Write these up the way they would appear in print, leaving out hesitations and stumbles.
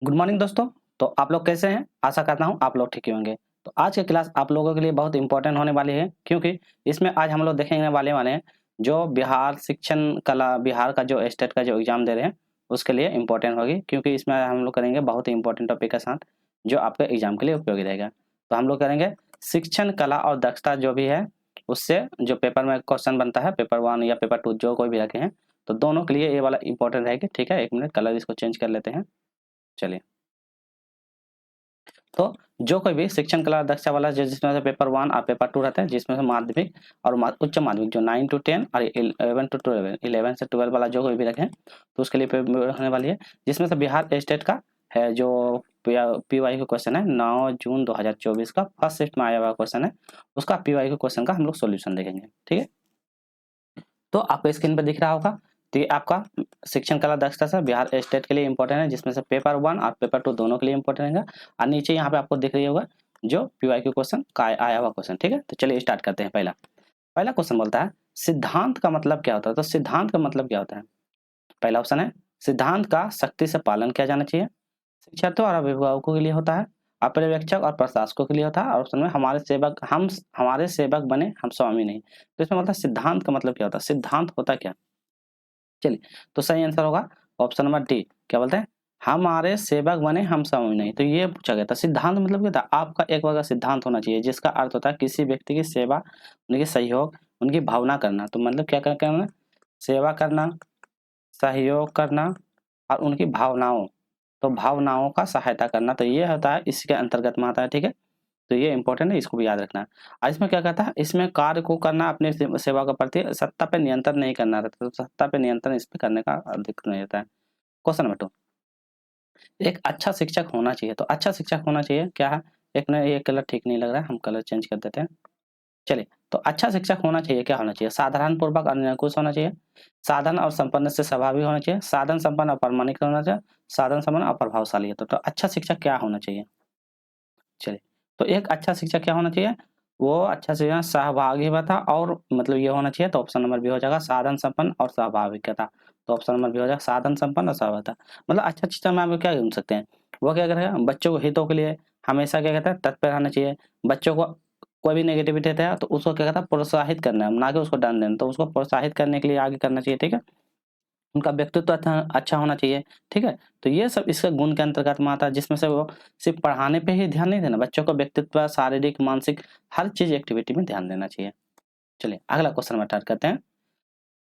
Good morning दोस्तों। तो आप लोग कैसे हैं? आशा करता हूँ आप लोग ठीक ही होंगे। तो आज की क्लास आप लोगों के लिए बहुत इंपॉर्टेंट होने वाली है, क्योंकि इसमें आज हम लोग देखेंगे वाले हैं जो बिहार शिक्षण कला बिहार का जो स्टेट का जो एग्जाम दे रहे हैं उसके लिए इंपॉर्टेंट होगी, क्योंकि इसमें हम लोग करेंगे बहुत ही इंपॉर्टेंट टॉपिक के साथ जो आपके एग्जाम के लिए उपयोगी रहेगा। तो हम लोग करेंगे शिक्षण कला और दक्षता जो भी है उससे जो पेपर में क्वेश्चन बनता है, पेपर 1 या पेपर 2 जो कोई भी रखे हैं, तो दोनों के लिए ये वाला इंपॉर्टेंट रहेगा। ठीक है, 1 मिनट कलर इसको चेंज कर लेते हैं। चलिए, तो जो कोई भी शिक्षण कला दक्षता वाला जिसमें से पेपर 1 और पेपर 2 रहता है, जिसमें से माध्यमिक और उच्च माध्यमिक जो 9 to 10 और 11 to 12 11 से 12 वाला जो कोई भी रखें तो उसके लिए पेपर होने वाली है, जिसमें से बिहार स्टेट का है जो पीवाई का क्वेश्चन है 9 जून 2024 का फर्स्ट शिफ्ट में आया हुआ क्वेश्चन है, उसका पीवाई के क्वेश्चन का हम लोग सोल्यूशन देखेंगे। ठीक है, तो आपको स्क्रीन पर दिख रहा होगा, तो ये आपका शिक्षण कला दक्षता से बिहार स्टेट के लिए इंपॉर्टेंट है, जिसमें से पेपर 1 और पेपर 2 दोनों के लिए इंपॉर्टेंट है। और नीचे यहाँ पे आपको दिख रही होगा जो पीवाईक्यू क्वेश्चन का आया हुआ क्वेश्चन। ठीक है, तो चलिए स्टार्ट करते हैं। पहला पहला क्वेश्चन बोलता है सिद्धांत का मतलब क्या होता है। तो सिद्धांत का मतलब क्या होता है? पहला ऑप्शन है सिद्धांत का सख्ती से पालन किया जाना चाहिए, शिक्षार्थियों और अभिभावकों के लिए होता है, पर्यवेक्षक और प्रशासकों के लिए होता है, और ऑप्शन में हमारे सेवक बने हम स्वामी नहीं। तो इसमें मतलब सिद्धांत का मतलब क्या होता है, सिद्धांत होता क्या? चलिए, तो सही आंसर होगा ऑप्शन नंबर डी। क्या बोलते हैं? हमारे सेवक बने हम स्वामी नहीं। तो ये पूछा गया था सिद्धांत मतलब क्या था, आपका एक वगैरह सिद्धांत होना चाहिए जिसका अर्थ होता है किसी व्यक्ति की सेवा, उनकी सहयोग, उनकी भावना करना। तो मतलब क्या करना? सेवा करना, सहयोग करना और उनकी भावनाओं, तो भावनाओं का सहायता करना, तो ये होता है इसके अंतर्गत में आता है। ठीक है, तो ये इंपॉर्टेंट है, इसको भी याद रखना है। और इसमें क्या कहता है, इसमें कार्य को करना अपने सेवा के प्रति, सत्ता पे नियंत्रण नहीं करना रहता। तो सत्ता पे नियंत्रण इस पे करने का अधिक नहीं रहता है। क्वेश्चन नंबर 2, एक अच्छा शिक्षक होना चाहिए। तो अच्छा शिक्षक होना चाहिए क्या है? एक ना, ये कलर ठीक नहीं लग रहा है, हम कलर चेंज कर देते हैं। चलिए, तो अच्छा शिक्षक होना चाहिए क्या होना चाहिए? साधारण पूर्वक और निरंकुश होना चाहिए, साधन और संपन्न से स्वभावी होना चाहिए, साधन संपन्न और प्रामाणिक होना चाहिए, साधन संपन्न और प्रभावशाली है। तो अच्छा शिक्षक क्या होना चाहिए? चलिए, तो एक अच्छा शिक्षक क्या होना चाहिए? वो अच्छा शिक्षक सहभागिता और मतलब ये होना चाहिए। तो ऑप्शन नंबर बी हो जाएगा साधन संपन्न और सहभागिता। तो ऑप्शन नंबर बी हो जाएगा साधन संपन्न और सहभागिता। मतलब अच्छा शिक्षक में आप क्या ढूंढ सकते हैं, वो क्या करेगा, बच्चों के हितों के लिए हमेशा क्या कहता है तत्पर रहना चाहिए। बच्चों को कोई भी नेगेटिविटी रहता है तो उसको क्या कहता है प्रोत्साहित करना है, ना कि उसको दंड देना। तो उसको प्रोत्साहित करने के लिए आगे करना चाहिए। ठीक है, उनका व्यक्तित्व अच्छा होना चाहिए। ठीक है, तो ये सब इसके गुण के अंतर्गत में आता है, जिसमें से वो सिर्फ पढ़ाने पे ही ध्यान नहीं देना, बच्चों को व्यक्तित्व, शारीरिक, मानसिक हर चीज एक्टिविटी में ध्यान देना चाहिए। चलिए अगला क्वेश्चन में स्टार्ट करते हैं।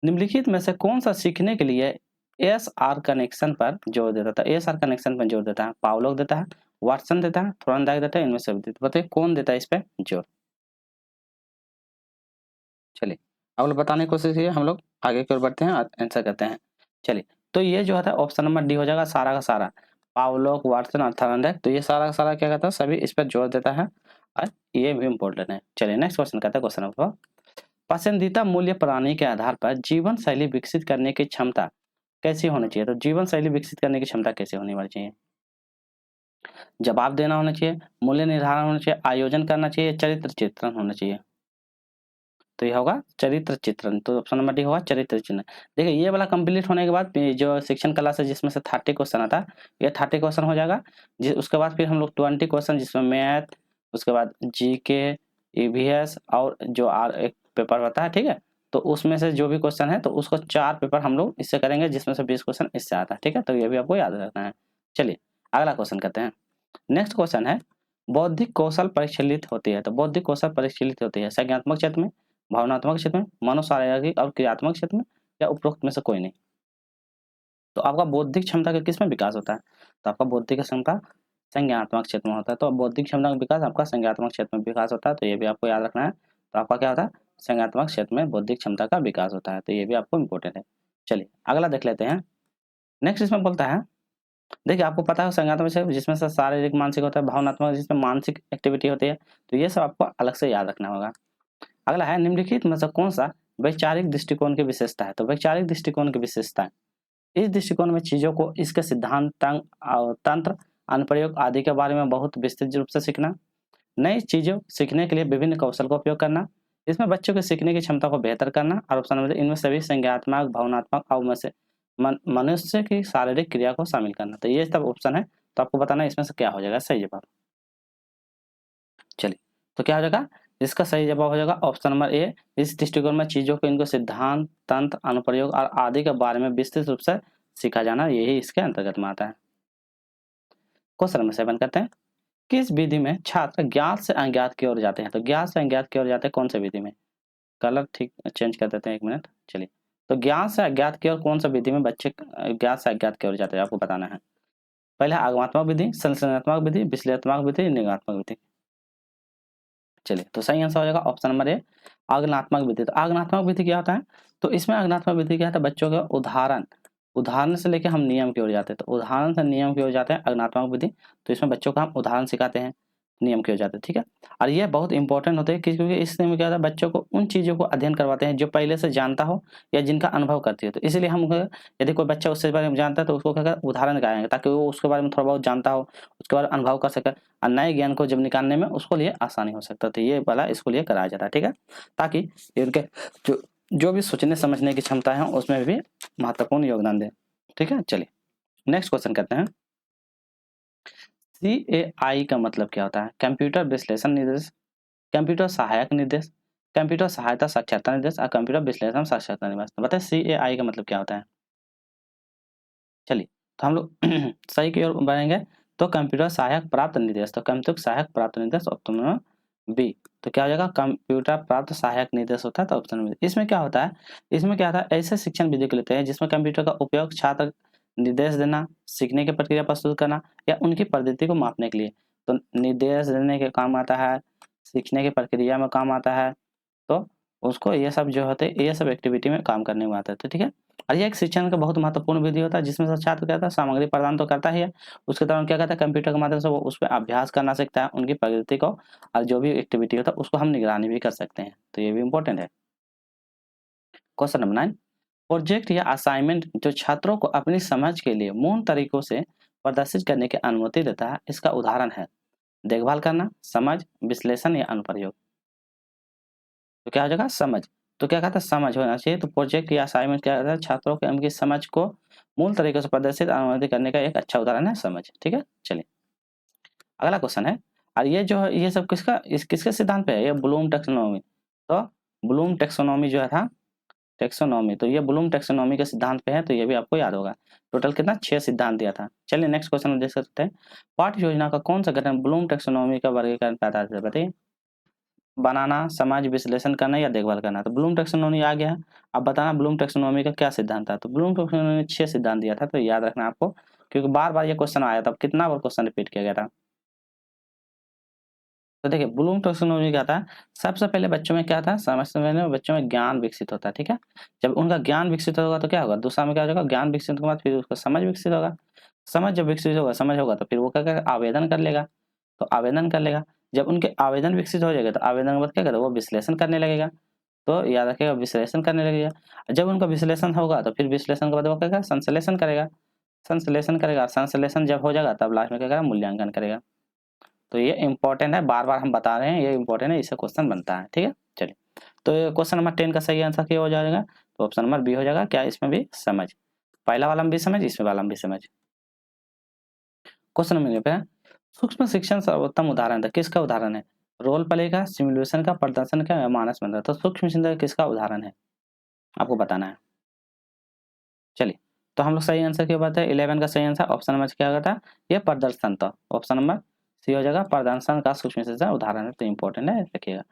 निम्नलिखित में से कौन सा सीखने के लिए एस आर कनेक्शन पर जोर देता था? एस आर कनेक्शन पर जोर देता है, पावलोग देता है, वाटसन देता है, थोर्नडाइक देता है, इनमें से बताइए कौन देता है इस पे जोर? चलिए, अब लोग बताने की कोशिश कीजिए, हम लोग आगे की ओर बढ़ते हैं और आंसर करते हैं। चलिए, तो ये जो है ऑप्शन नंबर डी हो जाएगा सारा का सारा, पावलोग, वाटसन और थॉर्नडाइक। तो ये सारा का सारा क्या कहता है, सभी इस पर जोर देता है और ये भी इम्पोर्टेंट है। चलिए नेक्स्ट क्वेश्चन करते हैं। क्वेश्चन नंबर, पसंदीदा मूल्य प्रणाली के आधार पर जीवन शैली विकसित करने की क्षमता कैसी होनी चाहिए? तो जीवन शैली विकसित करने की क्षमता कैसे होनी चाहिए? जवाब देना होना चाहिए, मूल्य निर्धारण होना चाहिए, आयोजन करना चाहिए, चरित्र चित्रण होना चाहिए। तो ये होगा चरित्र चित्रण। तो ऑप्शन नंबर डी होगा चरित्र चिन्ह। देखिए ये वाला कंप्लीट होने के बाद ये जो शिक्षण कला से जिसमें से 30 क्वेश्चन आता है, ये 30 क्वेश्चन हो जाएगा। उसके बाद फिर हम लोग 20 क्वेश्चन जिसमें मैथ, उसके बाद जीके, ईवीएस और जो आर एक पेपर होता है। ठीक है, तो उसमें से जो भी क्वेश्चन है तो उसको 4 पेपर हम लोग इससे करेंगे, जिसमें से 20 क्वेश्चन इससे आता है। ठीक है, तो ये भी आपको याद रखना है। चलिए अगला क्वेश्चन करते हैं। नेक्स्ट क्वेश्चन है बौद्धिक कौशल परिशीलित होती है। तो बौद्धिक कौशल परिशीलित होती है संज्ञानात्मक क्षेत्र में, भावनात्मक क्षेत्र में, मनोशारीरिक और क्रियात्मक क्षेत्र में, या उपरोक्त में से कोई नहीं। तो आपका बौद्धिक क्षमता का किस में विकास होता है? तो आपका बौद्धिक क्षमता संज्ञानात्मक क्षेत्र में होता है। तो बौद्धिक क्षमता का विकास आपका संज्ञानात्मक क्षेत्र में विकास होता है, तो ये भी आपको याद रखना है। तो आपका क्या होता है, संज्ञानात्मक क्षेत्र में बौद्धिक क्षमता का विकास होता है, तो ये भी आपको इंपॉर्टेंट है। चलिए अगला देख लेते हैं। नेक्स्ट इसमें बोलता है, देखिए आपको पता है संज्ञानात्मक क्षेत्र जिसमें से शारीरिक मानसिक होता है, भावनात्मक जिसमें मानसिक एक्टिविटी होती है, तो ये सब आपको अलग से याद रखना होगा। अगला है निम्नलिखित में से कौन सा वैचारिक दृष्टिकोण की विशेषता है? तो वैचारिक दृष्टिकोण की विशेषता है, इस दृष्टिकोण में चीजों को इसके सिद्धांत, तंत्र, अनुप्रयोग आदि के बारे में बहुत विस्तृत रूप से सीखना, नई चीजों सीखने के लिए विभिन्न कौशल का उपयोग करना, इसमें बच्चों के सीखने की क्षमता को बेहतर करना, और ऑप्शन नंबर इनमें सभी संज्ञानात्मक, भावनात्मक और मनुष्य की शारीरिक क्रिया को शामिल करना। तो ये सब ऑप्शन है तो आपको बताना है इसमें से क्या हो जाएगा सही जवाब। चलिए, तो क्या हो जाएगा, इसका सही जवाब हो जाएगा ऑप्शन नंबर ए। इस दृष्टिकोण में चीजों को इनको सिद्धांत, तंत्र, अनुप्रयोग और आदि के बारे में विस्तृत रूप से सीखा जाना, यही इसके अंतर्गत में आता है। क्वेश्चन नंबर 7 करते हैं, किस विधि में छात्र ज्ञात से अज्ञात की ओर जाते हैं? तो ज्ञात से अज्ञात की ओर जाते हैं कौन सी विधि में? कलर ठीक चेंज कर देते हैं, 1 मिनट। चलिए, तो ज्ञात से अज्ञात की ओर कौन सा विधि में बच्चे ज्ञात से अज्ञात की ओर जाते हैं, आपको बताना है। पहला आगमनात्मक विधि, संश्लेषणात्मक विधि, विश्लेषणात्मक विधि, निगमात्मक विधि। चलिए, तो सही आंसर हो जाएगा ऑप्शन नंबर ए, आगमनात्मक विधि। तो आगमनात्मक विधि क्या होता है? तो इसमें आगमनात्मक विधि क्या होता है, बच्चों के उदाहरण से लेके हम नियम की ओर जाते हैं। तो उदाहरण से नियम की ओर जाते हैं आगमनात्मक विधि। तो इसमें बच्चों को हम उदाहरण सिखाते हैं, नियम की ओर जाते हैं, ठीक है। और ये बहुत इंपॉर्टेंट होते हैं क्योंकि इसमें क्या होता है, बच्चों को उन चीज़ों को अध्ययन करवाते हैं जो पहले से जानता हो या जिनका अनुभव करती है। तो इसलिए हम यदि कोई बच्चा उससे बारे में जानता है तो उसको क्या करें, उदाहरण दिखाएंगे ताकि वो उसके बारे में थोड़ा बहुत जानता हो, उसके बारे में अनुभव कर सके और नए ज्ञान को जब निकालने में उसको लिए आसानी हो सकता है। तो ये वाला इसको लिए कराया जाता है, ठीक है, ताकि इनके जो भी सोचने समझने की क्षमता है उसमें भी महत्वपूर्ण योगदान दे, ठीक है। चलिए, नेक्स्ट क्वेश्चन करते हैं, CAI का मतलब क्या होता है? कंप्यूटर विश्लेषण निर्देश, कंप्यूटर सहायक निर्देश, कंप्यूटर सहायता साक्षरता निर्देश और कंप्यूटर विश्लेषण साक्षरता निर्देश। तो बताइए CAI का मतलब क्या होता है? चलिए, तो हम लोग सही की ओर बढ़ेंगे। तो कंप्यूटर सहायक प्राप्त निर्देश, तो कंप्यूटर सहायक प्राप्त निर्देश ऑप्शन नंबर बी। तो क्या हो जाएगा, कंप्यूटर प्राप्त सहायक निर्देश होता है तो ऑप्शन नंबर। इसमें क्या होता है, इसमें क्या होता है, ऐसे शिक्षण विधि को लेते हैं जिसमें कंप्यूटर का उपयोग छात्र निर्देश देना, सीखने की प्रक्रिया प्रस्तुत करना या उनकी प्रगति को मापने के लिए। तो निर्देश देने के काम आता है, सीखने की प्रक्रिया में काम आता है, तो उसको ये सब जो होते हैं ये सब एक्टिविटी में काम करने में आता है। तो ठीक है, और ये एक शिक्षण का बहुत महत्वपूर्ण विधि होता है जिसमें से छात्र क्या होता है, सामग्री प्रदान तो करता ही है, उसके दौरान क्या करता है, कंप्यूटर के माध्यम से वो उस पर अभ्यास करना सीखता है, उनकी प्रगति को, और जो भी एक्टिविटी होता है उसको हम निगरानी भी कर सकते हैं। तो ये भी इंपॉर्टेंट है। क्वेश्चन नंबर 9, प्रोजेक्ट या असाइनमेंट जो छात्रों को अपनी समझ के लिए मूल तरीकों से प्रदर्शित करने की अनुमति देता है, इसका उदाहरण है देखभाल करना, समझ, विश्लेषण या अनुप्रयोग। तो क्या हो जाएगा, समझ। तो क्या कहता है, समझ होना चाहिए। तो प्रोजेक्ट या असाइनमेंट क्या कहता है, छात्रों के उनकी समझ को मूल तरीके से प्रदर्शित अनुवादित करने का एक अच्छा उदाहरण है समझ, ठीक है। चलिए, अगला क्वेश्चन है, और ये जो है ये सब किसके सिद्धांत पे है, ये ब्लूम टेक्सोनोमी। तो ब्लूम टेक्सोनोमी जो है था, टेक्सोनोमी, तो ये ब्लूम टेक्सोनोमी के सिद्धांत पे है, तो ये भी आपको याद होगा। टोटल कितना, 6 सिद्धांत दिया था। चलिए, नेक्स्ट क्वेश्चन में देख सकते हैं, पाठ्य योजना का कौन सा गठन ब्लूम टेक्सोनोमी का वर्गीकरण पैदा करता है, बताइए। बनाना, समाज विश्लेषण करना या देखभाल करना। तो ब्लूम टैक्सोनॉमी आ गया है। अब बताना ब्लूम टैक्सोनॉमी का क्या सिद्धांत था। तो ब्लूम टैक्सोनॉमी ने 6 सिद्धांत दिया था, तो याद रखना आपको, क्योंकि बार-बार ये क्वेश्चन आया था। कितना बार क्वेश्चन रिपीट किया गया था। तो देखिए, ब्लूम टैक्सोनॉमी क्या था, सबसे पहले बच्चों में क्या था, समझते में बच्चों में ज्ञान विकसित होता है, ठीक है। जब उनका ज्ञान विकसित होगा तो क्या होगा, दूसरा में क्या हो जाएगा, ज्ञान विकसित के बाद फिर उसका समझ विकसित होगा। समझ जब विकसित होगा, समझ होगा, तो फिर वो क्या करेगा, आवेदन कर लेगा। तो आवेदन कर लेगा, जब उनके आवेदन विकसित हो जाएगा तो आवेदन के बाद क्या करेगा, वो विश्लेषण करने लगेगा। तो याद रखिएगा, विश्लेषण करने लगेगा। जब उनका विश्लेषण होगा तो फिर विश्लेषण के बाद वो क्या करेगा, संश्लेषण करेगा। संश्लेषण करेगा, संश्लेषण जब हो जाएगा तब लास्ट में क्या करेगा, मूल्यांकन करेगा। तो ये इंपॉर्टेंट है, बार-बार हम बता रहे हैं, ये इंपॉर्टेंट है, इससे क्वेश्चन बनता है, ठीक है। चलिए, तो क्वेश्चन नंबर 10 का सही आंसर क्या हो जाएगा, तो ऑप्शन नंबर बी हो जाएगा। क्या इसमें भी समझ, पहला वाला में भी समझ, इसमें वाला में भी समझ। क्वेश्चन नंबर पे सूक्ष्म शिक्षण सर्वोत्तम उदाहरण था, किसका उदाहरण है, रोल प्ले का, सिमुलेशन का, प्रदर्शन का या मानस मंत्र। तो सूक्ष्म शिक्षण किसका उदाहरण है, आपको बताना है। चलिए, तो हम लोग सही आंसर क्या बात है, 11 का सही आंसर ऑप्शन नंबर क्या होगा था, ये प्रदर्शन था। ऑप्शन नंबर सी हो जाएगा, प्रदर्शन का सूक्ष्म शिक्षण उदाहरण है, तो इंपॉर्टेंट है, रखिएगा।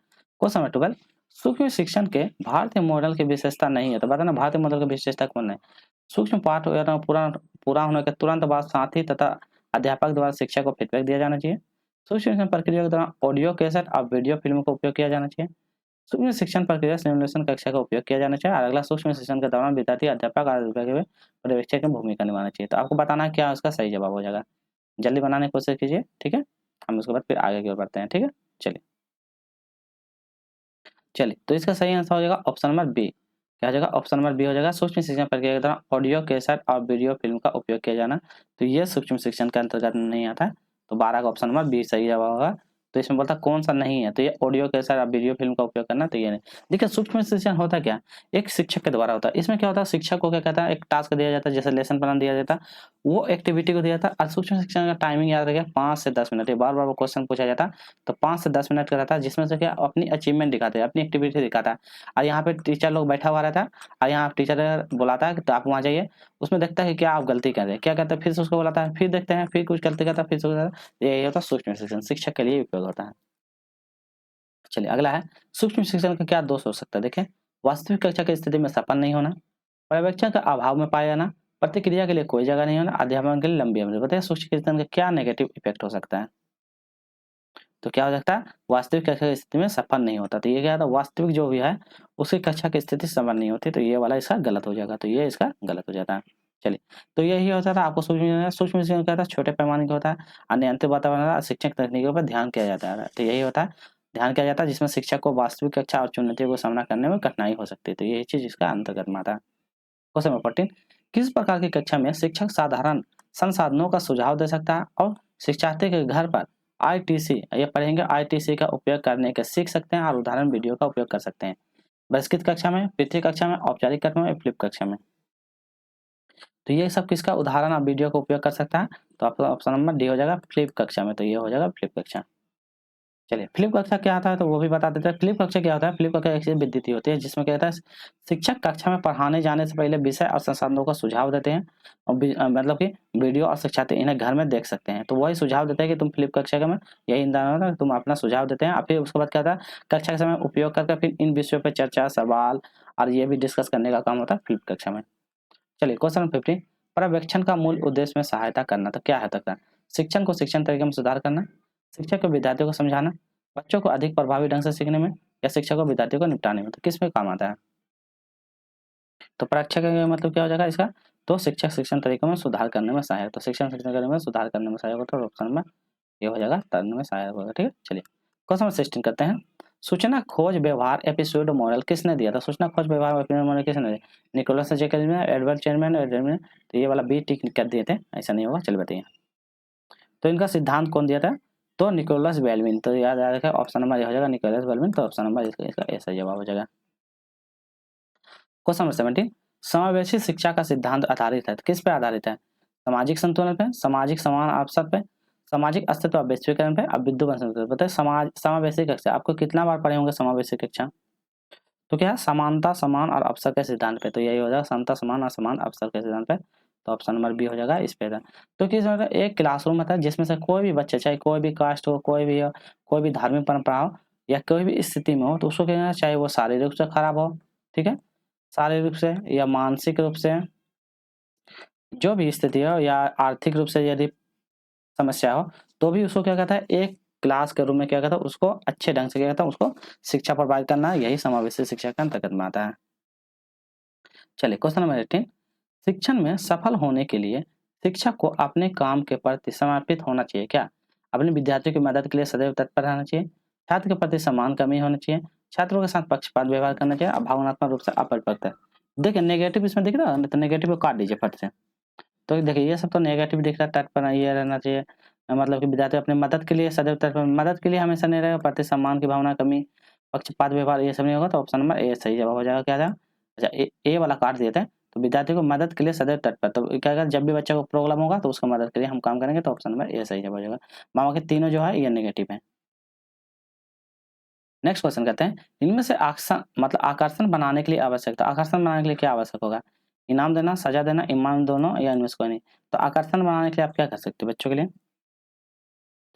क्वेश्चन नंबर 12, सूक्ष्म शिक्षण के भारतीय मॉडल की विशेषता नहीं है, तो बताना भारतीय मॉडल की विशेषता कौन है। सूक्ष्म पाठ पूरा होने के तुरंत बाद साथी तथा अध्यापक द्वारा शिक्षा को फीडबैक दिया जाना चाहिए। सूक्ष्म शिक्षण प्रक्रिया के दौरान ऑडियो कैसेट और वीडियो फिल्म का उपयोग किया जाना चाहिए। सूक्ष्म शिक्षण प्रक्रिया सिमुलेशन कक्षा का उपयोग किया जाना चाहिए। और अगला, सूक्ष्म शिक्षण के दौरान विद्यार्थी अध्यापक और पर्यवेक्षक की भूमिका निभाना चाहिए। तो आपको बताना है क्या उसका सही जवाब हो जाएगा, जल्दी बनाने की कोशिश कीजिए, ठीक है। हम उसके बाद फिर आगे की ओर बढ़ते हैं, ठीक है। चलिए चलिए, तो इसका सही आंसर हो जाएगा ऑप्शन नंबर बी। क्या हो जाएगा, ऑप्शन नंबर बी हो जाएगा, सूक्ष्म शिक्षण प्रक्रिया के दौरान ऑडियो कैसेट और वीडियो फिल्म का उपयोग किया जाना। तो ये सूक्ष्म शिक्षण के अंतर्गत नहीं आता है, तो 12 का ऑप्शन नंबर बी सही जवाब होगा। तो इसमें बोलता कौन सा नहीं है, तो ये ऑडियो के साथ वीडियो फिल्म का उपयोग करना, तो ये नहीं। देखिए सूक्ष्म शिक्षण होता क्या, एक शिक्षक के द्वारा होता है। इसमें क्या होता है, शिक्षक को क्या कहता है, एक टास्क दिया जाता है, जैसे लेसन प्लान दिया जाता है, वो एक्टिविटी को दिया जाता है। और सूक्ष्म शिक्षण का टाइमिंग याद रखिए 5 से 10 मिनट, ये बार-बार वो क्वेश्चन पूछा जाता है, तो 5 से 10 मिनट का रहता है, जिसमें से क्या अपनी अचीवमेंट दिखाते हैं, अपनी एक्टिविटी दिखाता है। और यहाँ पे टीचर लोग बैठा हुआ रहता है, और यहाँ टीचर बुलाता है कि तो आप वहाँ जाइए, उसमें देखता है कि क्या आप गलती कर रहे हैं, क्या कहता है, फिर से उसको बुलाता है, फिर देखते हैं, फिर कुछ गलती करता है, फिर से यही होता है सूक्ष्म शिक्षण, शिक्षक के लिए उपयोग होता है। चलिए अगला है, सूक्ष्म शिक्षण का क्या दोष हो सकता है। देखें, वास्तविक कक्षा की स्थिति में सफल नहीं होना, पर्यवेक्षण का अभाव में पाया जाना, प्रतिक्रिया के लिए कोई जगह नहीं होना, अध्यापन के लिए लंबी अवधि। बताइए सूक्ष्म शिक्षण का क्या नेगेटिव इफेक्ट हो सकता है। तो क्या हो सकता है, वास्तविक कक्षा की स्थिति में सफल नहीं होता, तो ये क्या था, वास्तविक जो भी है उसकी कक्षा की स्थिति सफल नहीं होती, तो ये वाला इसका गलत हो जाएगा, तो ये इसका गलत हो जाता है। चलिए, तो यही होता था आपको सूक्ष्म शिक्षण क्या था, छोटे पैमाने का होता है, अनियंत्रित वातावरण शिक्षक तकनीकों पर ध्यान किया जाता है, तो यही होता है, ध्यान किया जाता है जिसमें शिक्षक को वास्तविक कक्षा और चुनौतियों को सामना करने में कठिनाई हो सकती है, तो यही चीज इसका अंतर्गत में आता है। क्वेश्चन नंबर 14, किस प्रकार की कक्षा में शिक्षक साधारण संसाधनों का सुझाव दे सकता है और शिक्षार्थी के घर पर आईटीसी, ये पढ़ेंगे, आईटीसी का उपयोग करने के सीख सकते हैं और उदाहरण वीडियो का उपयोग कर सकते हैं। बहिष्कृत कक्षा में, पृथ्वी कक्षा में, औपचारिक कक्षा में, फ्लिप कक्षा में। तो ये सब किसका उदाहरण और वीडियो का उपयोग कर सकता है, तो आपका ऑप्शन नंबर डी हो जाएगा फ्लिप कक्षा में, तो ये हो जाएगा फ्लिप कक्षा। चलिए, फ्लिप कक्षा क्या आता है तो वो भी बता देते हैं। फ्लिप कक्षा क्या होता है, फ्लिप कक्षा एक विद्युत होती है जिसमें क्या होता है, शिक्षक कक्षा में पढ़ाने जाने से पहले विषय और संसाधनों का सुझाव देते हैं, और मतलब कि वीडियो और शिक्षार्थी इन्हें घर में देख सकते हैं, तो वही सुझाव देते हैं कि तुम फ्लिप कक्षा में यही इंतजाम है, तुम अपना सुझाव देते हैं, और फिर उसके बाद क्या होता है, कक्षा के समय उपयोग करके फिर इन विषयों पर चर्चा, सवाल और ये भी डिस्कस करने का काम होता है फ्लिप कक्षा में। चलिए, क्वेश्चन नंबर 15, पर्यवेक्षण का मूल उद्देश्य में सहायता करना, तो क्या है सकता है, शिक्षण को शिक्षण तरीके में सुधार करना, शिक्षक को विद्यार्थियों को समझाना, बच्चों को अधिक प्रभावी ढंग से सीखने में, या शिक्षक को विद्यार्थियों को निपटाने में, तो किस में काम आता है। तो परीक्षा का मतलब क्या हो जाएगा इसका, तो शिक्षक शिक्षण तरीकों में सुधार करने में सहायक, तो शिक्षण शिक्षण तरीकों में सुधार करने में सहायक होता है, ऑप्शन में ये हो जाएगा, करने में सहायक होगा। ठीक है, चलिए क्वेश्चन नंबर 16 करते हैं। सूचना खोज व्यवहार एपिसोड मॉडल किसने दिया था, सूचना खोज व्यवहार एपिसोड मॉडल किसने दिया, निकोलस जैकब, एडवर्ड चेयरमैन, तो ये वाला बी टिक कर दिए थे, ऐसा नहीं होगा। चलिए बताइए, तो इनका सिद्धांत कौन दिया था, तो निकोलस बेल्विन, तो याद रखा ऑप्शन नंबर ये हो जाएगा निकोलस बेल्विन, तो ऑप्शन नंबर इसका ऐसा जवाब हो जाएगा। क्वेश्चन नंबर 17, समावेशी शिक्षा का सिद्धांत आधारित है, तो किस पे आधारित है, सामाजिक संतुलन पे, सामाजिक समान अवसर पे, सामाजिक अस्तित्व और वैश्वीकरण पे, अब विद्युत संतुलन। बताइए समाज समावेशी कक्षा आपको कितना बार पढ़े होंगे समावेशी कक्षा, तो क्या है, समानता समान और अवसर के सिद्धांत पे, तो यही हो जाएगा समता समान और समान अवसर के सिद्धांत पे, तो ऑप्शन नंबर बी हो जाएगा इस पे। तो किस मतलब एक क्लासरूम था जिसमें से कोई भी बच्चा, चाहे कोई भी कास्ट हो, कोई भी हो, कोई भी धार्मिक परंपरा हो, या कोई भी स्थिति में हो, तो उसको क्या करना, चाहे वो शारीरिक रूप से खराब हो, ठीक है, शारीरिक रूप से या मानसिक रूप से जो भी स्थिति हो, या आर्थिक रूप से यदि समस्या हो, तो भी उसको क्या कहता है, एक क्लास के रूम में क्या कहता है, उसको अच्छे ढंग से क्या कहता है, उसको शिक्षा प्रोवाइड करना, यही समावेशी शिक्षा के अंतर्गत में आता है। चलिए क्वेश्चन नंबर 18, शिक्षण में सफल होने के लिए शिक्षक को अपने काम के प्रति समर्पित होना चाहिए क्या, अपने विद्यार्थियों की मदद के लिए सदैव तत्पर रहना चाहिए, छात्र के प्रति सम्मान कमी होना चाहिए, छात्रों के साथ पक्षपात व्यवहार करना चाहिए, भावनात्मक रूप से अपरिपक्व है। देखिए नेगेटिव इसमें दिख रहा है, तो नेगेटिव को काट दीजिए फट से। तो देखिए ये सब तो नेगेटिव दिख रहा है, तत्पर ये रहना चाहिए, मतलब कि विद्यार्थी अपनी मदद के लिए सदैव तत्पर, मदद के लिए हमेशा नहीं रहेगा, प्रति सम्मान की भावना कमी, पक्षपात व्यवहार ये सब नहीं होगा, तो ऑप्शन नंबर ए सही जवाब हो जाएगा। क्या था, अच्छा ए वाला काट देते हैं, तो विद्यार्थी को मदद के लिए सदैव तत्पर, तो क्या होगा, जब भी बच्चे को प्रॉब्लम होगा तो उसको मदद के लिए हम काम करेंगे, तो ऑप्शन नंबर ए सही जवाब हो जाएगा। मामा के तीनों जो है ये नेगेटिव है। नेक्स्ट क्वेश्चन कहते हैं, इनमें से आकर्षण बनाने के लिए आवश्यकता, आकर्षण बनाने के लिए क्या आवश्यक होगा, इनाम देना, सजा देना, ईमान दोनों, या इनमें से कोई नहीं। तो आकर्षण बनाने के लिए आप क्या कर सकते हो बच्चों के लिए,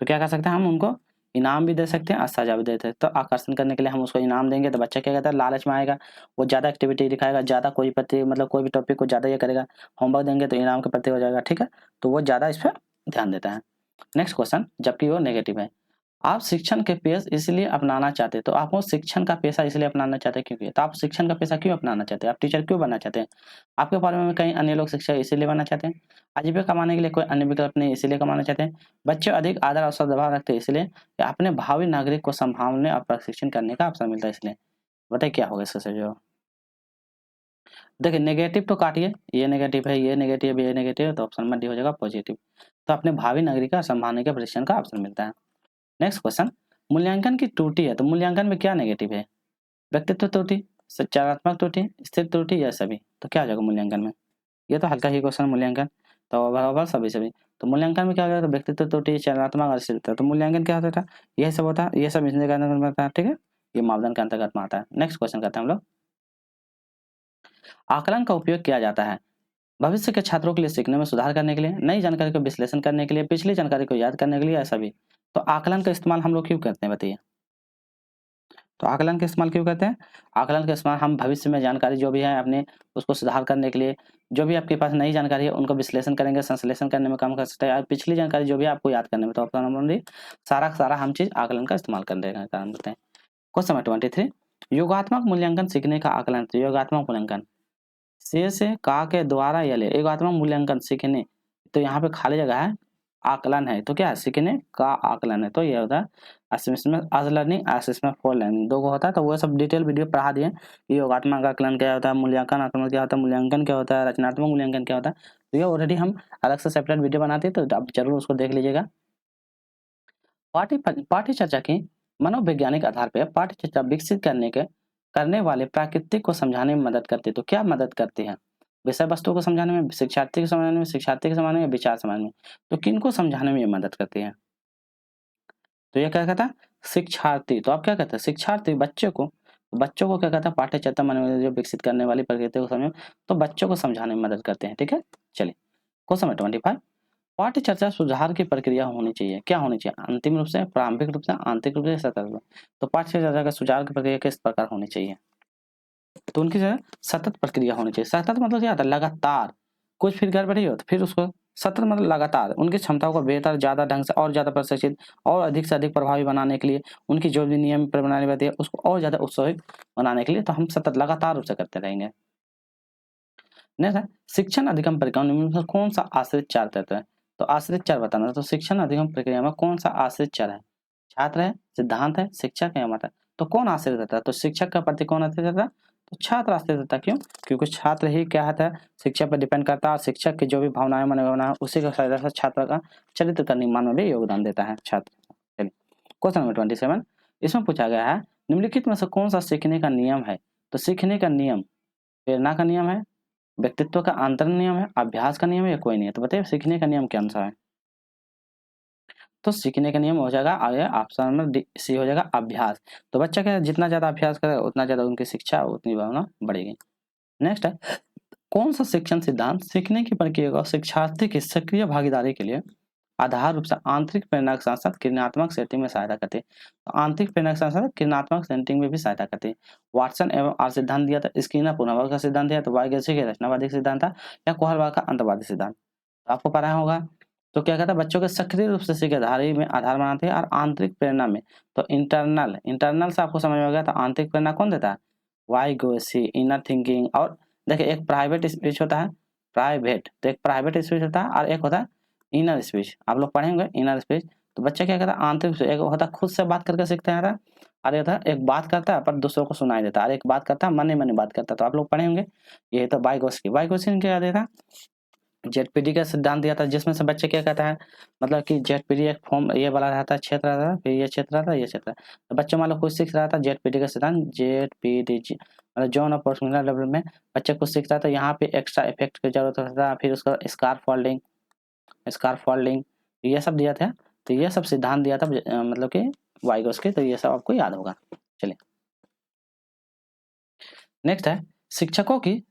तो क्या कर सकते हैं, हम उनको इनाम भी दे सकते हैं और सजा भी देते हैं। तो आकर्षण करने के लिए हम उसको इनाम देंगे, तो बच्चा क्या कहता है, लालच में आएगा, वो ज़्यादा एक्टिविटी दिखाएगा, ज़्यादा कोई प्रति मतलब कोई भी टॉपिक को ज़्यादा ये करेगा, होमवर्क देंगे तो इनाम के प्रति हो जाएगा, ठीक है, तो वो ज़्यादा इस पर ध्यान देता है। नेक्स्ट क्वेश्चन, जबकि वो नेगेटिव है, आप शिक्षण के पेशा इसलिए अपनाना चाहते हैं, तो आप वो शिक्षण का पेशा इसलिए अपनाना चाहते हैं क्योंकि, तो आप शिक्षण का पेशा क्यों अपनाना चाहते हैं, आप टीचर क्यों बनना चाहते हैं, आपके बारे में कई अन्य लोग शिक्षक इसीलिए बनना चाहते हैं, आजीविका कमाने के लिए कोई अन्य विकल्प नहीं इसीलिए कमाना चाहते हैं, बच्चे अधिक आदर और सद्भाव रखते हैं इसलिए, या अपने भावी नागरिक को संभालने और प्रशिक्षण करने का अवसर मिलता है इसलिए। बताइए क्या होगा इसका सही जवाब। देखिए नेगेटिव तो काटिए, ये नेगेटिव है, ये नेगेटिव, ये नेगेटिव है, तो ऑप्शन नंबर डी हो जाएगा पॉजिटिव, तो अपने भावी नागरिक का संभालने के प्रशिक्षण का अवसर मिलता है। नेक्स्ट क्वेश्चन, मूल्यांकन की त्रुटि है, तो मूल्यांकन में क्या नेगेटिव है? व्यक्तित्व त्रुटि, संचारात्मक त्रुटि, स्थिर त्रुटि या सभी? तो क्या आ जाएगा मूल्यांकन में? ये तो हल्का ही क्वेश्चन मूल्यांकन, तो ओवरऑल सभी सभी। तो मूल्यांकन में क्या हो जाएगा? तो व्यक्तित्व त्रुटि, चयनात्मक और स्थिरता। तो मूल्यांकन क्या होता था? यही सब होता है, ये सब इसके अंतर्गत में आता है, ठीक है, ये मापदंड के अंतर्गत में आता है। नेक्स्ट क्वेश्चन करते हैं हम लोग। आकलन का उपयोग किया जाता है भविष्य के छात्रों के लिए सीखने में सुधार करने के लिए, नई जानकारी को विश्लेषण करने के लिए, पिछली जानकारी को याद करने के लिए, ऐसा भी। तो आकलन का इस्तेमाल हम लोग क्यों करते हैं बताइए? तो आकलन का इस्तेमाल क्यों करते हैं? आकलन का इस्तेमाल हम भविष्य में जानकारी जो भी है अपने उसको सुधार करने के लिए, जो भी आपके पास नई जानकारी है उनको विश्लेषण करेंगे, संश्लेषण करने में काम कर सकते हैं, और पिछली जानकारी जो भी है आपको याद करने में, तो ऑप्शन नंबर डी सारा का सारा हम चीज आकलन का इस्तेमाल करने का काम करते हैं। क्वेश्चन नंबर 23, योगात्मक मूल्यांकन सीखने का आकलन। तो योगात्मक मूल्यांकन से का के द्वारा या ले योगात्मक मूल्यांकन सीखने, तो यहाँ पे खाली जगह है, आकलन है, तो क्या है? सीखने का आकलन है, तो ये होता है assessment as learning, assessment for learning, दो को होता है। तो वो सब डिटेल वीडियो पढ़ा दिए कि योगात्मक आकलन क्या होता है, मूल्यांकन आकलन क्या होता है, मूल्यांकन क्या होता है, रचनात्मक मूल्यांकन क्या होता है। तो ये ऑलरेडी हम अलग से सेपरेट वीडियो बनाते हैं, तो आप जरूर उसको देख लीजिएगा। पाठ्य चर्चा की मनोवैज्ञानिक आधार पर पाठ्य चर्चा विकसित करने वाले प्राकृतिक को समझाने में मदद करती है। तो क्या मदद करती है? विषय वस्तु को समझाने में, शिक्षार्थी को समझाने में, शिक्षार्थी को समझाने में, विचार समझाने में। तो किनको समझाने में ये मदद करती है? तो ये क्या कहता है? शिक्षार्थी। तो आप क्या कहते हैं? शिक्षार्थी बच्चों को क्या कहता है? पाठ्य चर्चा जो विकसित करने वाली प्रकृति को समझो, तो बच्चों को समझाने में मदद करते हैं, ठीक है। चलिए क्वेश्चन नंबर 25, पाठ्य चर्चा सुधार की प्रक्रिया होनी चाहिए, क्या होनी चाहिए? अंतिम रूप से, प्रारंभिक रूप से, आंतरिक रूप से, सतत रूप से। तो पाठ्य चर्चा का सुधार की प्रक्रिया किस प्रकार होनी चाहिए? तो उनकी जो है सतत प्रक्रिया होनी चाहिए। सतत मतलब क्या होता है? लगातार। कुछ फिर गड़बड़ी हो तो फिर उसको सतत मतलब लगातार उनकी क्षमताओं को बेहतर, ज़्यादा ढंग से और ज़्यादा प्रशिक्षित और अधिक से अधिक प्रभावी बनाने के लिए, उनकी जो भी नियम प्रणाली रहती है उसको और ज़्यादा उत्साहित बनाने के लिए, तो हम सतत लगातार रूप से करते रहेंगे। नेक्स्ट है शिक्षण अधिगम प्रक्रिया निम्न में कौन सा आश्रित चर तत्व है? तो आश्रित चर बताना। तो शिक्षण अधिगम प्रक्रिया में कौन सा आश्रित चर है? छात्र है, सिद्धांत है, शिक्षक है या माता? तो कौन आश्रित रहता है? तो शिक्षक का प्रति कौन आश्रित रहता है? तो छात्र आश्रित रहता है। क्यों? क्योंकि छात्र ही क्या है? शिक्षक पर डिपेंड करता है, और शिक्षक की जो भी भावनाएं मनोभावना है उसी के सहायता से छात्र का चरित्र का निर्माण में भी योगदान देता है छात्र। चलिए क्वेश्चन नंबर 27, इसमें पूछा गया है निम्नलिखित में से कौन सा सीखने का नियम है? तो सीखने का नियम प्रेरणा का नियम है, व्यक्तित्व का आंतरिक नियम है, अभ्यास का नियम है, या कोई नहीं है? तो बताइए सीखने का नियम कौन सा है? तो सीखने का नियम हो जाएगा आगे ऑप्शन नंबर डी सी हो जाएगा अभ्यास। तो बच्चा क्या जितना ज़्यादा अभ्यास करेगा उतना ज़्यादा उनकी शिक्षा उतनी भावना बढ़ेगी। नेक्स्ट है कौन सा शिक्षण सिद्धांत सीखने की प्रक्रिया को शिक्षार्थी की सक्रिय भागीदारी के लिए आधार रूप से आंतरिक प्रेरणा के साथ साथ किरणात्मक सेटिंग में सहायता करते हैं? तो आंतरिक प्रेरणा के साथ साथ किरणात्मक सेटिंग में भी सहायता करते हैं। वाटसन एवं आर सिद्धांत दिया था, स्किनर पुनर्वास का सिद्धांत दिया, तो वाइगेसी के रचनावादी सिद्धांत था, या कोहलबा का अंतवादी सिद्धांत? तो आपको पता होगा। तो क्या कहता है बच्चों के सक्रिय रूप से सीखधारी में आधार बनाते हैं, और आंतरिक प्रेरणा में तो इंटरनल से आपको समझ में आ गया। तो आंतरिक प्रेरणा कौन देता है? वाइगोसी, इनर थिंकिंग। और देखिए एक प्राइवेट स्पीच होता है, तो एक प्राइवेट स्पीच होता है और एक होता है इनर स्पीच। आप लोग पढ़ेंगे इनर स्पीच। तो बच्चा क्या करता है? आंतरिक से एक होता है खुद से बात करके सीखते हैं, और एक होता है एक बात करता है पर दूसरों को सुनाई देता है, और एक बात करता है मन ही मन बात करता है। तो आप लोग पढ़े होंगे। ये तो वाइगोस्की ने क्या देता? जेडपीडी का सिद्धांत दिया था, जिसमें से बच्चे क्या कहता है मतलब कि जेडपीडी एक फॉर्म ये वाला रहता है, क्षेत्र रहता है, फिर ये क्षेत्र रहता है, ये क्षेत्र। तो बच्चे मान लो कुछ सीख रहा था जेडपीडी का सिद्धांत, जेडपीडी मतलब जोन ऑफ पर्सनल डेवलपमेंट, बच्चे कुछ सीख रहा था, यहाँ पे एक्स्ट्रा इफेक्ट की जरूरत होता है, फिर उसका स्कार फोल्डिंग ये सब दिया था। तो ये सब सिद्धांत दिया था मतलब कि वाइगोस्की। तो ये सब आपको याद होगा। चलिए नेक्स्ट है शिक्षकों की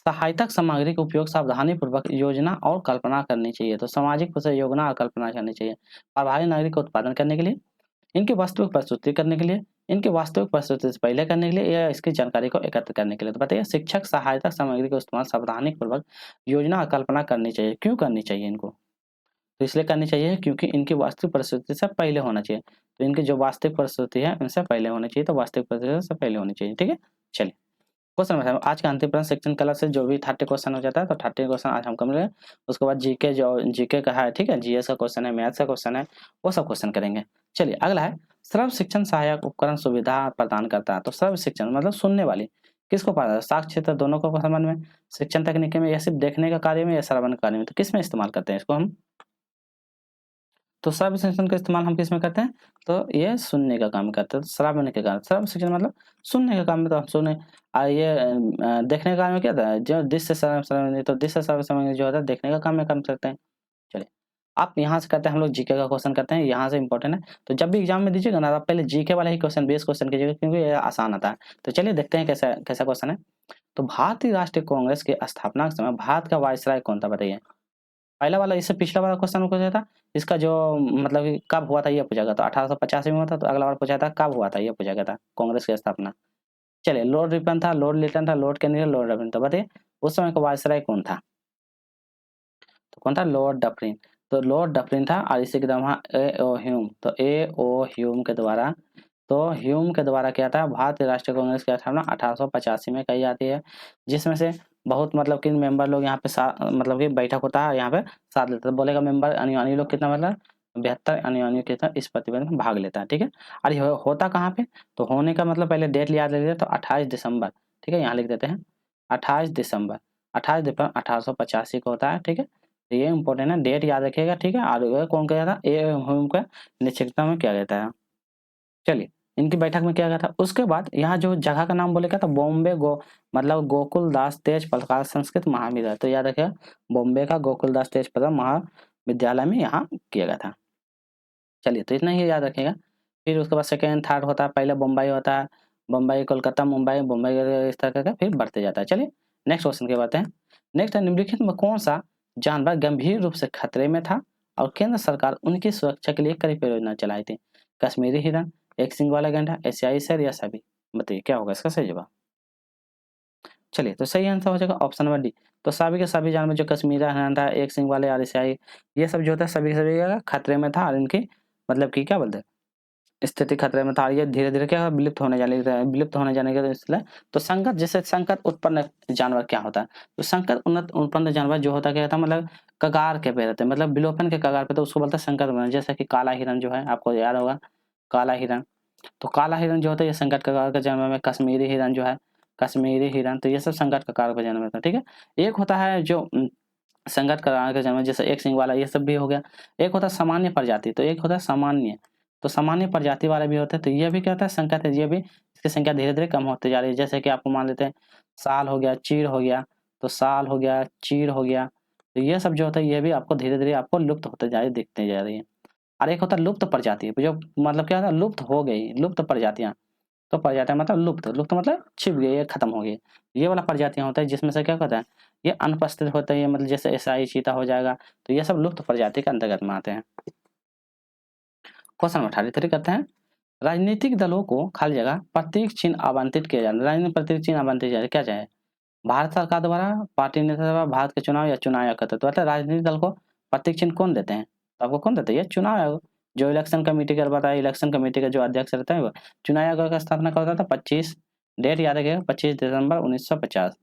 सहायक सामग्री का उपयोग सावधानी पूर्वक योजना और कल्पना करनी चाहिए। तो सामाजिक रूप से योजना और कल्पना करनी चाहिए प्रभावी नागरिक का उत्पादन करने के लिए, इनकी वास्तविक प्रस्तुति करने के लिए, इनकी वास्तविक प्रस्तुति से पहले करने के लिए, या इसकी जानकारी को एकत्र करने के लिए। तो बताइए शिक्षक सहायता सामग्री का इस्तेमाल सावधानी पूर्वक योजना और कल्पना करनी चाहिए। क्यों करनी चाहिए इनको? तो इसलिए करनी चाहिए क्योंकि इनकी वास्तविक परिस्थिति से पहले होना चाहिए। तो इनकी जो वास्तविक परिस्थिति है उनसे पहले होनी चाहिए, तो वास्तविक परिस्थिति से पहले होनी चाहिए। ठीक है चलिए क्वेश्चन नंबर आज का अंतिम प्रश्न सेक्शन कलर से जो भी 30 क्वेश्चन हो जाता है, तो 30 क्वेश्चन आज हम करेंगे। उसके बाद जीके जो जीके का है, ठीक है, जीएस का क्वेश्चन है, मैथ्स का क्वेश्चन है, वो सब क्वेश्चन करेंगे। चलिए अगला है सर्व शिक्षण सहायक उपकरण सुविधा प्रदान करता है। तो सर्व शिक्षण मतलब सुनने वाली किसको पढ़ा है? साक्ष्य क्षेत्र दोनों को संबंध में, शिक्षण तकनीक में, या सिर्फ देखने का कार्य में, या श्रवण कार्य में? तो किस में इस्तेमाल करते हैं इसको हम? तो श्राव्य सेक्शन का इस्तेमाल हम किस में करते हैं, तो ये सुनने का काम करते हैं। तो श्राव्य के कारण, श्राव्य सेक्शन मतलब सुनने का काम में, तो हम सुने। ये देखने का काम में क्या था, जो दृश्य श्रवण, तो दृश्य श्रवण जो होता है देखने का काम में कर सकते हैं। चलिए आप यहाँ से करते हैं, हम लोग जीके का क्वेश्चन करते हैं, यहाँ से इंपॉर्टेंट है। तो जब भी एग्जाम में दीजिएगा ना, आप पहले जीके वाला ही क्वेश्चन बेस क्वेश्चन कीजिएगा, क्योंकि ये आसान आता है। तो चलिए देखते हैं कैसा कैसा क्वेश्चन है। तो भारतीय राष्ट्रीय कांग्रेस के स्थापना के समय भारत का वायसराय कौन था, बताइए। पहला वाला, इससे पिछला वाला क्वेश्चन पूछा था, इसका जो मतलब कि कब हुआ था ये पूछा गया था, 1885 में हुआ था। तो अगला बार पूछा था कब हुआ था, ये पूछा गया था कांग्रेस की स्थापना। चलिए, लॉर्ड रिपन था, लॉर्ड लिटन था, लॉर्ड कैनिंग, लॉर्ड डफरिन था, बताइए उस समय का वायसराय कौन था। तो कौन था, लॉर्ड डफरिन। तो लॉर्ड डफरिन था, और इसी के द्वारा ए ओ ह्यूम, तो ए ओ ह्यूम के द्वारा, तो ह्यूम के द्वारा क्या था, भारतीय राष्ट्रीय कांग्रेस की स्थापना 1885 में कही जाती है, जिसमें से बहुत मतलब कि मेंबर लोग यहाँ पे मतलब कि बैठक होता है, यहाँ पे साथ लेते हैं। बोलेगा मेंबर अनुयायी लोग कितना, मतलब 72 अनुयायी कितना इस प्रतिबंध में भाग लेता है, ठीक है। और ये होता कहाँ पे, तो होने का मतलब पहले डेट याद रख लेते, तो 28 दिसंबर, ठीक है, यहाँ लिख देते हैं 28 दिसंबर, 28 दिसंबर 1885 को होता है, ठीक है। तो ये इंपॉर्टेंट है, डेट याद रखिएगा, ठीक है। और ये कौन किया था, ए ह्यूम का निश्चितता में किया जाता है। चलिए, इनकी बैठक में किया गया था। उसके बाद यहाँ जो जगह का नाम बोले क्या था, बॉम्बे मतलब गोकुल दास तेज प्रकाश संस्कृत महाविद्यालय। तो याद रखिएगा, बॉम्बे का गोकुल दास तेज प्रकाश महाविद्यालय में यहाँ किया गया था। चलिए, तो इतना ही याद रखिएगा। फिर उसके बाद सेकेंड थर्ड होता है, पहले बम्बई होता है, बम्बई कोलकाता मुंबई, बम्बई इस तरह करके फिर बढ़ते जाता है। चलिए नेक्स्ट क्वेश्चन की बात है। नेक्स्ट है, निम्नलिखित में कौन सा जानवर गंभीर रूप से खतरे में था और केंद्र सरकार उनकी सुरक्षा के लिए कई परियोजना चलाई थी। कश्मीरी हिरन, एक सिंग वाला गैंडा, एशियाई शेर या सभी, बताइए क्या होगा इसका सही जवाब। चलिए, तो सही आंसर हो जाएगा ऑप्शन नंबर डी। तो सभी के सभी जानवर, जो कश्मीरी हिरन था, एक सिंग वाले और एशियाई, ये सब जो होता है सभी के सभी खतरे में था, और इनकी मतलब कि क्या बोलते हैं, स्थिति खतरे में था। ये धीरे-धीरे क्या विलुप्त होने जाने के इसलिए। तो संकट, जैसे संकट उत्पन्न जानवर क्या होता है? तो संकट उत्पन्न जानवर जो होता है क्या होता है, मतलब कगार के पे रहते हैं, मतलब विलोपन के कगार पे, तो उसको बोलते हैं संकट उत्पन्न। जैसे कि काला हिरन जो है, आपको याद होगा काला हिरन। तो काला हिरन जो होता है ये संकट कगार का जानवर में, कश्मीरी हिरन जो है, कश्मीरी हिरन, तो ये सब संकट कगार पे जानवर होता है, ठीक है। एक होता है जो संकट कगार का जानवर, जैसे एक सिंग वाला, ये सब भी हो गया। एक होता है सामान्य प्रजाति, तो एक होता है सामान्य, तो सामान्य प्रजाति वाले भी होते हैं। तो ये भी क्या होता है, संकट है, ये भी इसकी संख्या धीरे-धीरे कम होती जा रही है। जैसे कि आपको मान लेते हैं साल हो गया, चीड़ हो गया, तो साल हो गया, चीड़ हो गया, तो ये सब जो होता है ये भी आपको धीरे-धीरे आपको लुप्त होते जा रही दिखती जा रही है। और एक होता है लुप्त प्रजाति, जो मतलब क्या होता है, लुप्त हो गई, लुप्त प्रजातियाँ। तो प्रजातियाँ मतलब लुप्त, लुप्त मतलब छिप गई है, खत्म हो गई। ये वाला प्रजातियाँ होता है जिसमें से क्या होता है, ये अनुपस्थित होता है, ये मतलब जैसे एसाई चीता हो जाएगा, तो ये सब लुप्त प्रजाति के अंतर्गत में आते हैं। क्वेश्चन 38 करते हैं। राजनीतिक दलों को खाली जगह प्रतीक चिन्ह आवंटित किया जाता है। राजनीतिक प्रतीक चिन्ह आवंटित किया जाता है, क्या चाहे भारत सरकार द्वारा, पार्टी नेता द्वारा, भारत के चुनाव या चुनाव आयोग करते, तो मतलब राजनीतिक दल को प्रतीक चिन्ह कौन देते हैं, तो आपको कौन देते हैं, ये चुनाव आयोग। जो इलेक्शन कमेटी का बताया, इलेक्शन कमेटी का जो अध्यक्ष रहता है वो चुनाव आयोग का स्थापना कब होता था, 25 डेट याद रखिएगा, 25 दिसंबर 1950,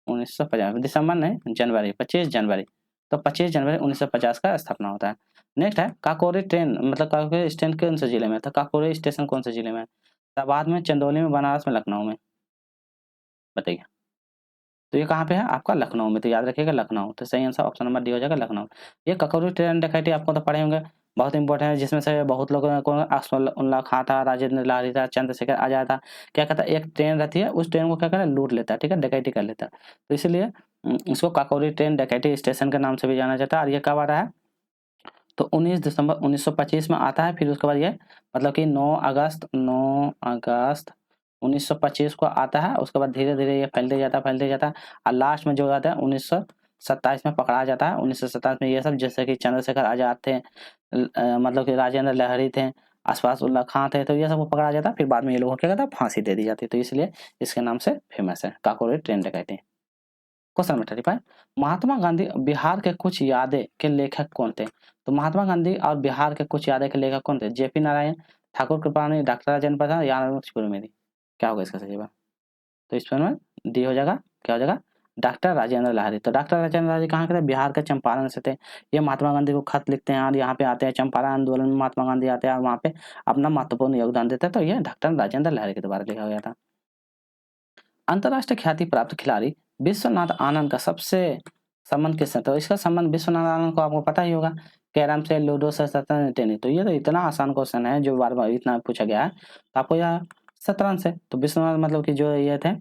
1950 दिसंबर नहीं, जनवरी, 25 जनवरी, तो 25 जनवरी 1950 का स्थापना होता है। नेक्स्ट है काकोरी ट्रेन, मतलब काकोरी स्टेशन कौन से जिले में था, काकोरी स्टेशन कौन से जिले में है, इलाहाबाद में, चंदौली में, बनारस में, लखनऊ में, बताइए। तो ये कहाँ पे है आपका, लखनऊ में, तो याद रखिएगा लखनऊ। तो सही आंसर ऑप्शन नंबर डी हो जाएगा, लखनऊ। ये काकोरी ट्रेन डकैती आपको तो पढ़े होंगे, बहुत इंपॉर्टेंट है, जिसमें से बहुत लोगों को असफाउल्लाह खां था, राजेंद्र लाहिड़ी था, चंद्रशेखर आजाद था। क्या कहता है, एक ट्रेन रहती है, उस ट्रेन को क्या करता है, लूट लेता है, ठीक है, डकैती कर लेता है। तो इसलिए इसको काकोरी ट्रेन डकैती स्टेशन के नाम से भी जाना जाता है। और ये कब आ रहा है, तो 19 दिसंबर 1925 में आता है। फिर उसके बाद ये मतलब कि 9 अगस्त 1925 को आता है। उसके बाद धीरे-धीरे ये फैलते जाता है, और लास्ट में जो आता है 1927 में पकड़ा जाता है। 1927 में ये सब, जैसे कि चंद्रशेखर आजाद थे, मतलब कि राजेंद्र लाहिड़ी थे, अशफाकुल्लाह खां थे, तो ये सब को पकड़ा जाता है। फिर बाद में ये लोगों को क्या कहता है, फांसी दे दी जाती है। तो इसलिए इसके नाम से फेमस है काकोरी ट्रेन डकैती। क्वेश्चन नंबर 35, महात्मा गांधी बिहार के कुछ यादें के लेखक कौन थे। तो महात्मा गांधी और बिहार के कुछ यादें के लेखक कौन थे, जेपी नारायण, ठाकुर कृपलानी, डॉक्टर राजेंद्र प्रसाद या मेरी, क्या होगा इसका सही जवाब। तो इसमें डी हो जाएगा, क्या हो जाएगा, डॉक्टर राजेंद्र लाहिड़ी। तो डॉक्टर राजेंद्र लाहिड़ी कहाँ के थे, बिहार के चंपारण से थे। ये महात्मा गांधी को खत लिखते हैं और यहाँ पे आते हैं, चंपारण आंदोलन में महात्मा गांधी आते हैं और वहाँ पे अपना महत्वपूर्ण योगदान देते हैं। तो ये डॉक्टर राजेंद्र लाहिड़ी के द्वारा लिखा गया था। अंतर्राष्ट्रीय ख्याति प्राप्त खिलाड़ी विश्वनाथ आनंद का सबसे संबंध किससे, तो इसका संबंध विश्वनाथ को आपको पता ही होगा, कैरम से, लूडो से, शतरंज, टेनिस। तो ये तो इतना आसान क्वेश्चन है जो बार बार इतना पूछा गया है, तो आपको यह शतरंज से, तो विश्वनाथ मतलब कि जो ये थे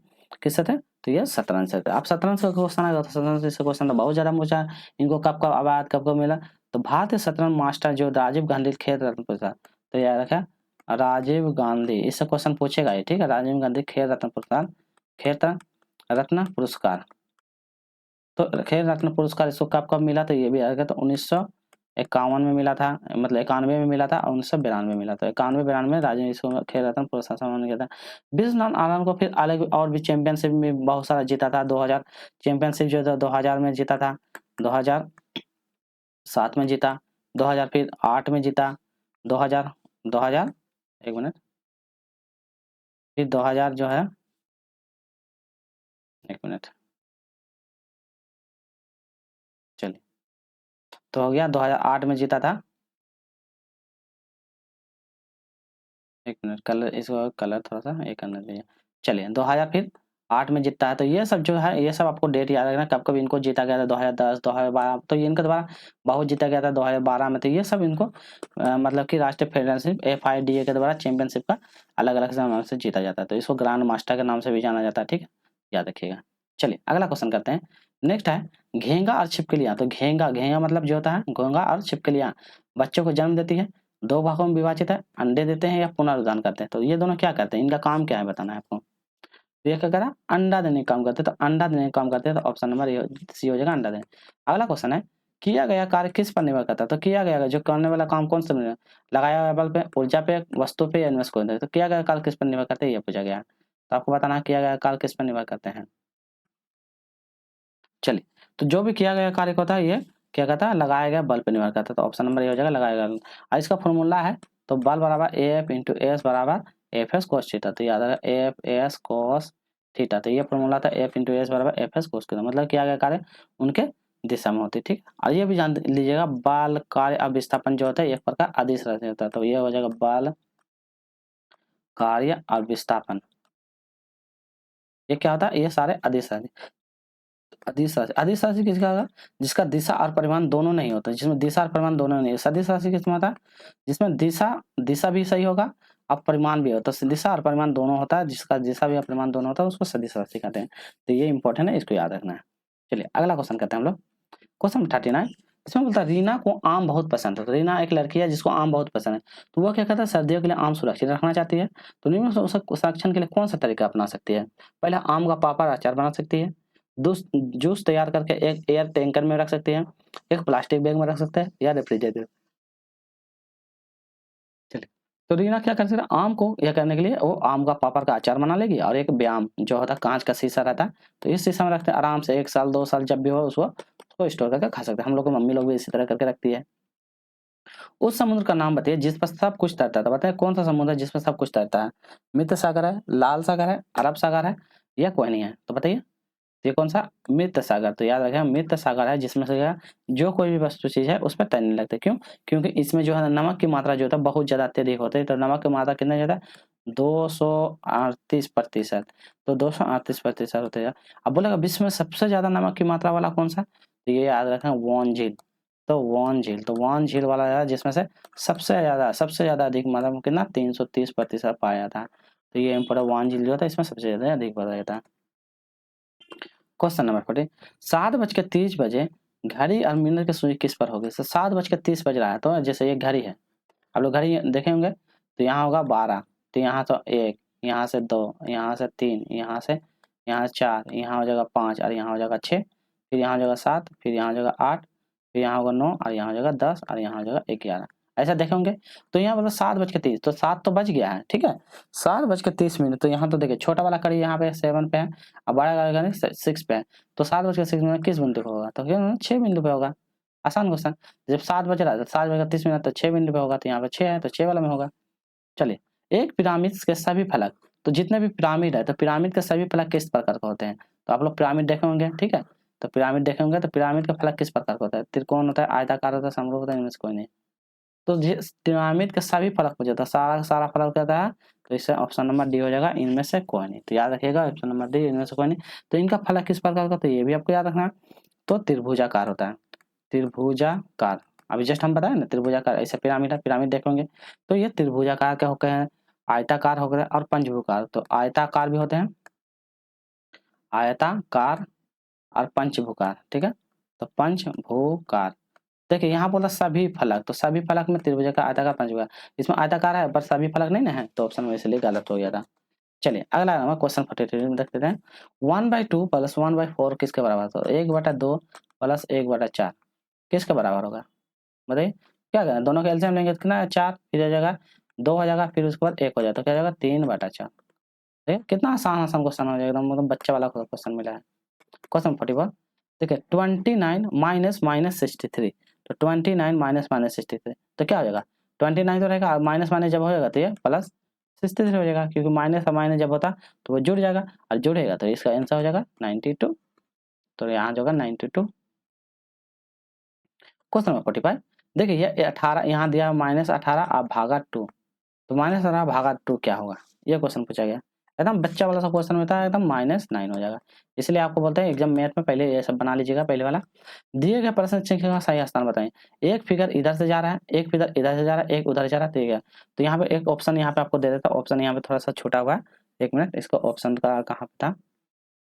किससे थे, तो ये शतरंज से थे। आप शतरंज का क्वेश्चन आएगा तो शतरंज से क्वेश्चन तो बहुत ज्यादा पूछा है। इनको कब कब आवाज कब कब मिला, तो भारतीय शतरंज मास्टर जो राजीव गांधी खेल रत्न पुरस्कार, तो याद रखा राजीव गांधी, इससे क्वेश्चन पूछेगा ये, ठीक है। राजीव गांधी खेल रत्न पुरस्कार, खेल रत्न पुरस्कार, तो खेल रत्न पुरस्कार इसको कब कब मिला, तो ये भी आएगा, तो 1951 में मिला था, मतलब 91 में मिला था, और 1992 में मिला था। 91-92 राजीव इसको खेल रत्न पुरस्कार सम्मान किया था। विश्वनाथ आनंद को फिर अलग और भी चैंपियनशिप में बहुत सारा जीता था। 2000 चैंपियनशिप जो था 2000 में जीता था, 2007 में जीता, 2000 फिर 8 में जीता, 2000 एक मिनट, फिर 2000 जो है, एक मिनट, चलिए, तो हो गया 2008 में जीता था, एक मिनट, कलर इसको कलर थोड़ा सा ये करना चाहिए। चलिए 2000 फिर 8 में जीतता है। तो ये सब जो है, ये सब आपको डेट याद रखना कब कब इनको जीता गया था। 2010, 2012, तो ये इनके द्वारा बहुत जीता गया था 2012 में। तो ये सब इनको मतलब कि राष्ट्रीय फेडरेशन FIDA के द्वारा चैंपियनशिप का अलग अलग नाम से जीता जाता है। तो इसको ग्रैंड मास्टर के नाम से भी जाना जाता है, ठीक है, याद रखिएगा। चलिए अगला क्वेश्चन करते हैं। नेक्स्ट है घेंगा और छिपकलियां। तो घेंगा, घेंगा मतलब जो होता है घोंगा, और छिपकलियां बच्चों को जन्म देती है, 2 भागों में विभाजित है, अंडे देते हैं या पुनरुत्थान करते हैं। तो ये दोनों क्या करते हैं, इनका काम क्या है बताना है आपको। तो ये क्या करा, अंडा देने का काम करते हैं। तो अंडा देने का काम करते हैं, तो ऑप्शन नंबर सी हो जाएगा, अंडा देने। अगला क्वेश्चन है किया गया कार्य किस पर निर्भर करता है। तो किया गया जो करने वाला काम कौन सा निर्भर, लगाया हुआ बल पे, ऊर्जा पे, वस्तु पे या इन्वेस्ट को। तो किया गया कार्य किस पर निर्भर करते हैं, ये पूछा गया है। तो आपको बताना है किया गया कार्य किस पर निर्भर करते हैं। चलिए, तो जो भी किया गया कार्य होता है ये क्या कहता है, लगाया गया बल पर निर्भर करता है। तो ऑप्शन नंबर ये हो जाएगा, लगाया गया। और इसका फॉर्मूला है, तो बल बराबर AF इंटू एस बराबर FS कोस थीटा। तो याद रखा FS कोस थीटा। तो ये फॉर्मूला था, F इंटू एस बराबर FS कोस थीटा, मतलब किया गया कार्य उनके दिशा में होती है, ठीक। और ये भी जान लीजिएगा, बल कार्य और विस्थापन जो होता है एक प्रकार अदिश राशि होता है। तो ये हो जाएगा बल कार्य और विस्थापन, ये क्या होता है, ये सारे अदिश राशि। अदिश राशि, अदिश राशि किसका होगा, जिसका दिशा और परिमाण दोनों नहीं होता, जिसमें दिशा और परिमाण दोनों नहीं है। सदिश राशि किसमें होता है, जिसमें दिशा दिशा भी सही होगा और परिमाण भी होता है। दिशा और परिमाण दोनों होता है, जिसका दिशा भी और परिमाण दोनों होता है उसको सदिश राशि कहते हैं। तो ये इंपॉर्टेंट है, इसको याद रखना है। चलिए अगला क्वेश्चन करते हैं हम लोग। क्वेश्चन 39, इसमें बोलता है रीना को आम बहुत पसंद है। तो रीना एक लड़की है जिसको आम बहुत पसंद है, तो वो क्या कहता है, सर्दियों के लिए आम सुरक्षित रखना चाहती है। तो निम्न में से संरक्षण के लिए कौन सा तरीका अपना सकती है। पहला, आम का पापड़ अचार बना सकती है। जूस तैयार करके एक एयर टैंकर में रख सकते हैं, एक प्लास्टिक बैग में रख सकते हैं, या रेफ्रिजरेटर। चलिए, तो रीना क्या कर सकती है, आम को यह करने के लिए वो आम का पापड़ का अचार बना लेगी, और एक व्यायाम जो होता है कांच का शीशा रहता है, तो इस शीशा में रखते हैं, आराम से 1 साल 2 साल जब भी हो उसको स्टोर करके खा सकते हैं। हम लोग को मम्मी लोग भी इसी तरह करके रखती है। उस समुद्र का नाम बताइए जिस पर सब कुछ तैरता था। बताइए कौन सा समुद्र है जिस पर सब कुछ तैरता है। मृत सागर है, लाल सागर है, अरब सागर है, या कोई नहीं है। तो बताइए ये कौन सा, मृत सागर। तो याद रखें मृत सागर है, जिसमें से जो कोई भी वस्तु चीज है उस पर तैरने लगते। क्यों, क्योंकि इसमें जो है नमक की मात्रा जो होता है बहुत ज्यादा अत्यधिक होती है। तो नमक की मात्रा कितना ज्यादा, 238%। तो 238% होते हैं। अब बोलेगा विश्व में सबसे ज्यादा नमक की मात्रा वाला कौन सा, तो ये याद रखें वॉन झील। तो वॉन झील वाला है जिसमें से सबसे ज्यादा अधिक मात्रा में कितना 330% पाया जाता है। तो ये इम्पोर्टेंट वॉन झील जो होता है इसमें सबसे ज्यादा अधिक पाया जाता है। क्वेश्चन नंबर 40, 7:30 घड़ी और मिनट की सुई किस पर होगी। 7:30 बज रहा है, तो जैसे ये घड़ी है, आप लोग घड़ी देखे होंगे, तो यहाँ होगा 12, तो यहाँ तो 1, यहाँ से 2, यहाँ से 3, यहाँ से 4, यहाँ हो जाएगा 5, और यहाँ हो जाएगा 6, फिर यहाँ हो जाएगा 7, फिर यहाँ हो जाएगा 8, फिर यहाँ होगा 9, और यहाँ हो जाएगा 10, और यहाँ हो जाएगा 11। ऐसा देखे होंगे। तो यहाँ मतलब 7:30, तो 7 तो बज गया है, ठीक है, 7:30। तो यहाँ तो देखिए छोटा वाला कड़ी यहाँ पे 7 पे है, और बड़ा वाला कड़ी 6 पे है। तो 7:06 किस बिंदु पे होगा, तो 6 बिंदु पे होगा। आसान क्वेश्चन। जब 7 बज रहा है, तो 7:30 तो 6 बिंदु पे होगा, तो यहाँ पे 6 है, तो 6 वाला में होगा। चलिए, एक पिरामिड के सभी फलक, तो जितने भी पिरामिड है, तो पिरामिड के सभी फलक किस प्रकार का होते हैं। तो आप लोग पिरामिड देखे होंगे, ठीक है, तो पिरामिड देखे होंगे, तो पिरामिड का फलक किस प्रकार का होता है, त्रिकोण होता है, आयताकार होता है, समरूप होता है, इनमें से कोई नहीं। तो पिरामिड के सभी फलक हो जाता है, सारा का सारा फलक कहता है, तो इससे ऑप्शन नंबर डी हो जाएगा, इनमें से कोई नहीं। तो याद रखिएगा ऑप्शन नंबर डी, इनमें से कोई नहीं। तो इनका फलक किस प्रकार का, तो ये भी आपको याद रखना है। तो त्रिभुजाकार होता है, त्रिभुजाकार। अभी जस्ट हम बताए ना त्रिभुजाकार, ऐसे पिरामिड है, पिरामिड देखेंगे तो ये त्रिभुजाकार के होते हैं, आयताकार हो गए और पंचभुकार। तो आयताकार भी होते हैं, आयताकार और पंचभुकार, ठीक है। तो पंचभुकार, देखिए यहाँ बोला सभी फलक, तो सभी फलक में त्रिभुजाकार, आयताकार, पंचभुकार। इसमें आयताकार है पर सभी फलक नहीं ना है, तो ऑप्शन में इसलिए गलत हो गया था। चलिए अगला नंबर क्वेश्चन 42 में देख लेते हैं। 1/2 प्लस 1/4 किसके बराबर है? तो 1/2 प्लस 1/4 किसके बराबर होगा बताइए। क्या करें, दोनों का एलसीएम लेंगे तो कितना है 4, फिर हो जाएगा 2 हो जाएगा, फिर उसके बाद 1 हो जाएगा, तो क्या हो जाएगा 3/4। ठीक, कितना आसान आसान क्वेश्चन हो जाएगा, एकदम मतलब बच्चा वाला क्वेश्चन मिला है। क्वेश्चन 44 देखिए 29 माइनस माइनस 63, तो 29 माइनस माइनस 63 तो क्या हो जाएगा 29 तो रहेगा, माइनस माइनस जब हो जाएगा तो ये प्लस 63 हो जाएगा, क्योंकि माइनस और माइनस जब होता तो वो जुड़ जाएगा, और जुड़ेगा तो इसका आंसर हो जाएगा 92। तो यहाँ जो होगा 92। क्वेश्चन नंबर 45 देखिए ये 18 यहाँ दिया -18 आप भागा 2, तो -18 भागा 2 क्या होगा, ये क्वेश्चन पूछा गया। एकदम बच्चा वाला सा क्वेश्चन होता है, एकदम -9 हो जाएगा। इसलिए आपको बोलते हैं एग्जाम मैथ में पहले ये सब बना लीजिएगा। पहले वाला दिए गए प्रश्न चिन्ह का सही स्थान बताएं। एक फिगर इधर से जा रहा है, एक फिगर इधर से जा रहा है, एक उधर जा रहा है, ठीक है। तो यहाँ पे एक ऑप्शन यहाँ पे आपको दे देता है, ऑप्शन यहाँ पे थोड़ा सा छूटा हुआ है। एक मिनट, इसका ऑप्शन का कहाँ पे था,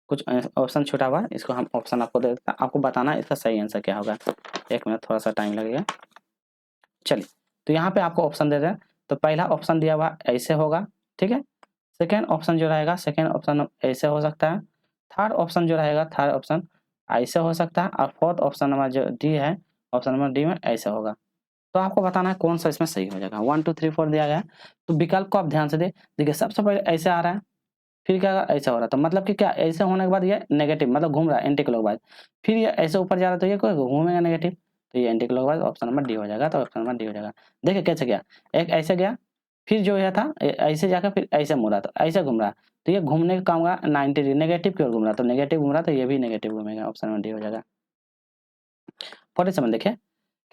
कुछ ऑप्शन छूटा हुआ है, इसको हम ऑप्शन आपको दे देता है, आपको बताना है इसका सही आंसर क्या होगा। एक मिनट, थोड़ा सा टाइम लगेगा। चलिए तो यहाँ पे आपको ऑप्शन दे दें, तो पहला ऑप्शन दिया हुआ ऐसे होगा, ठीक है। सेकेंड ऑप्शन जो रहेगा, सेकेंड ऑप्शन ऐसे हो सकता है। थर्ड ऑप्शन जो रहेगा, थर्ड ऑप्शन ऐसे हो सकता है, और फोर्थ ऑप्शन नंबर जो डी है, ऑप्शन नंबर डी में ऐसे होगा। तो आपको बताना है कौन सा इसमें सही हो जाएगा। 1 2 3 4 दिया गया है, तो विकल्प को आप ध्यान से देखिए सबसे पहले ऐसे आ रहा है, फिर क्या ऐसा हो रहा है, तो मतलब कि क्या ऐसे होने के बाद ये नेगेटिव मतलब घूम रहा है एंटी क्लॉकवाइज, फिर ये ऐसे ऊपर जा रहा है तो ये कोई घूमेगा नेगेटिव, तो ये anti clockwise, option number D हो जाएगा। तो ऑप्शन नंबर डी हो जाएगा। देखिए कैसे गया, एक ऐसे गया, फिर जो यह था ऐसे जाकर फिर ऐसे मुड़ा, तो ऐसे घूम रहा, तो ये घूमने का काम होगा 90 डिग्री, नेगेटिव की ओर घूम रहा, तो नेगेटिव घूम रहा, तो ये भी नेगेटिव घूमेगा, ऑप्शन नंबर डी हो जाएगा। 47 देखिए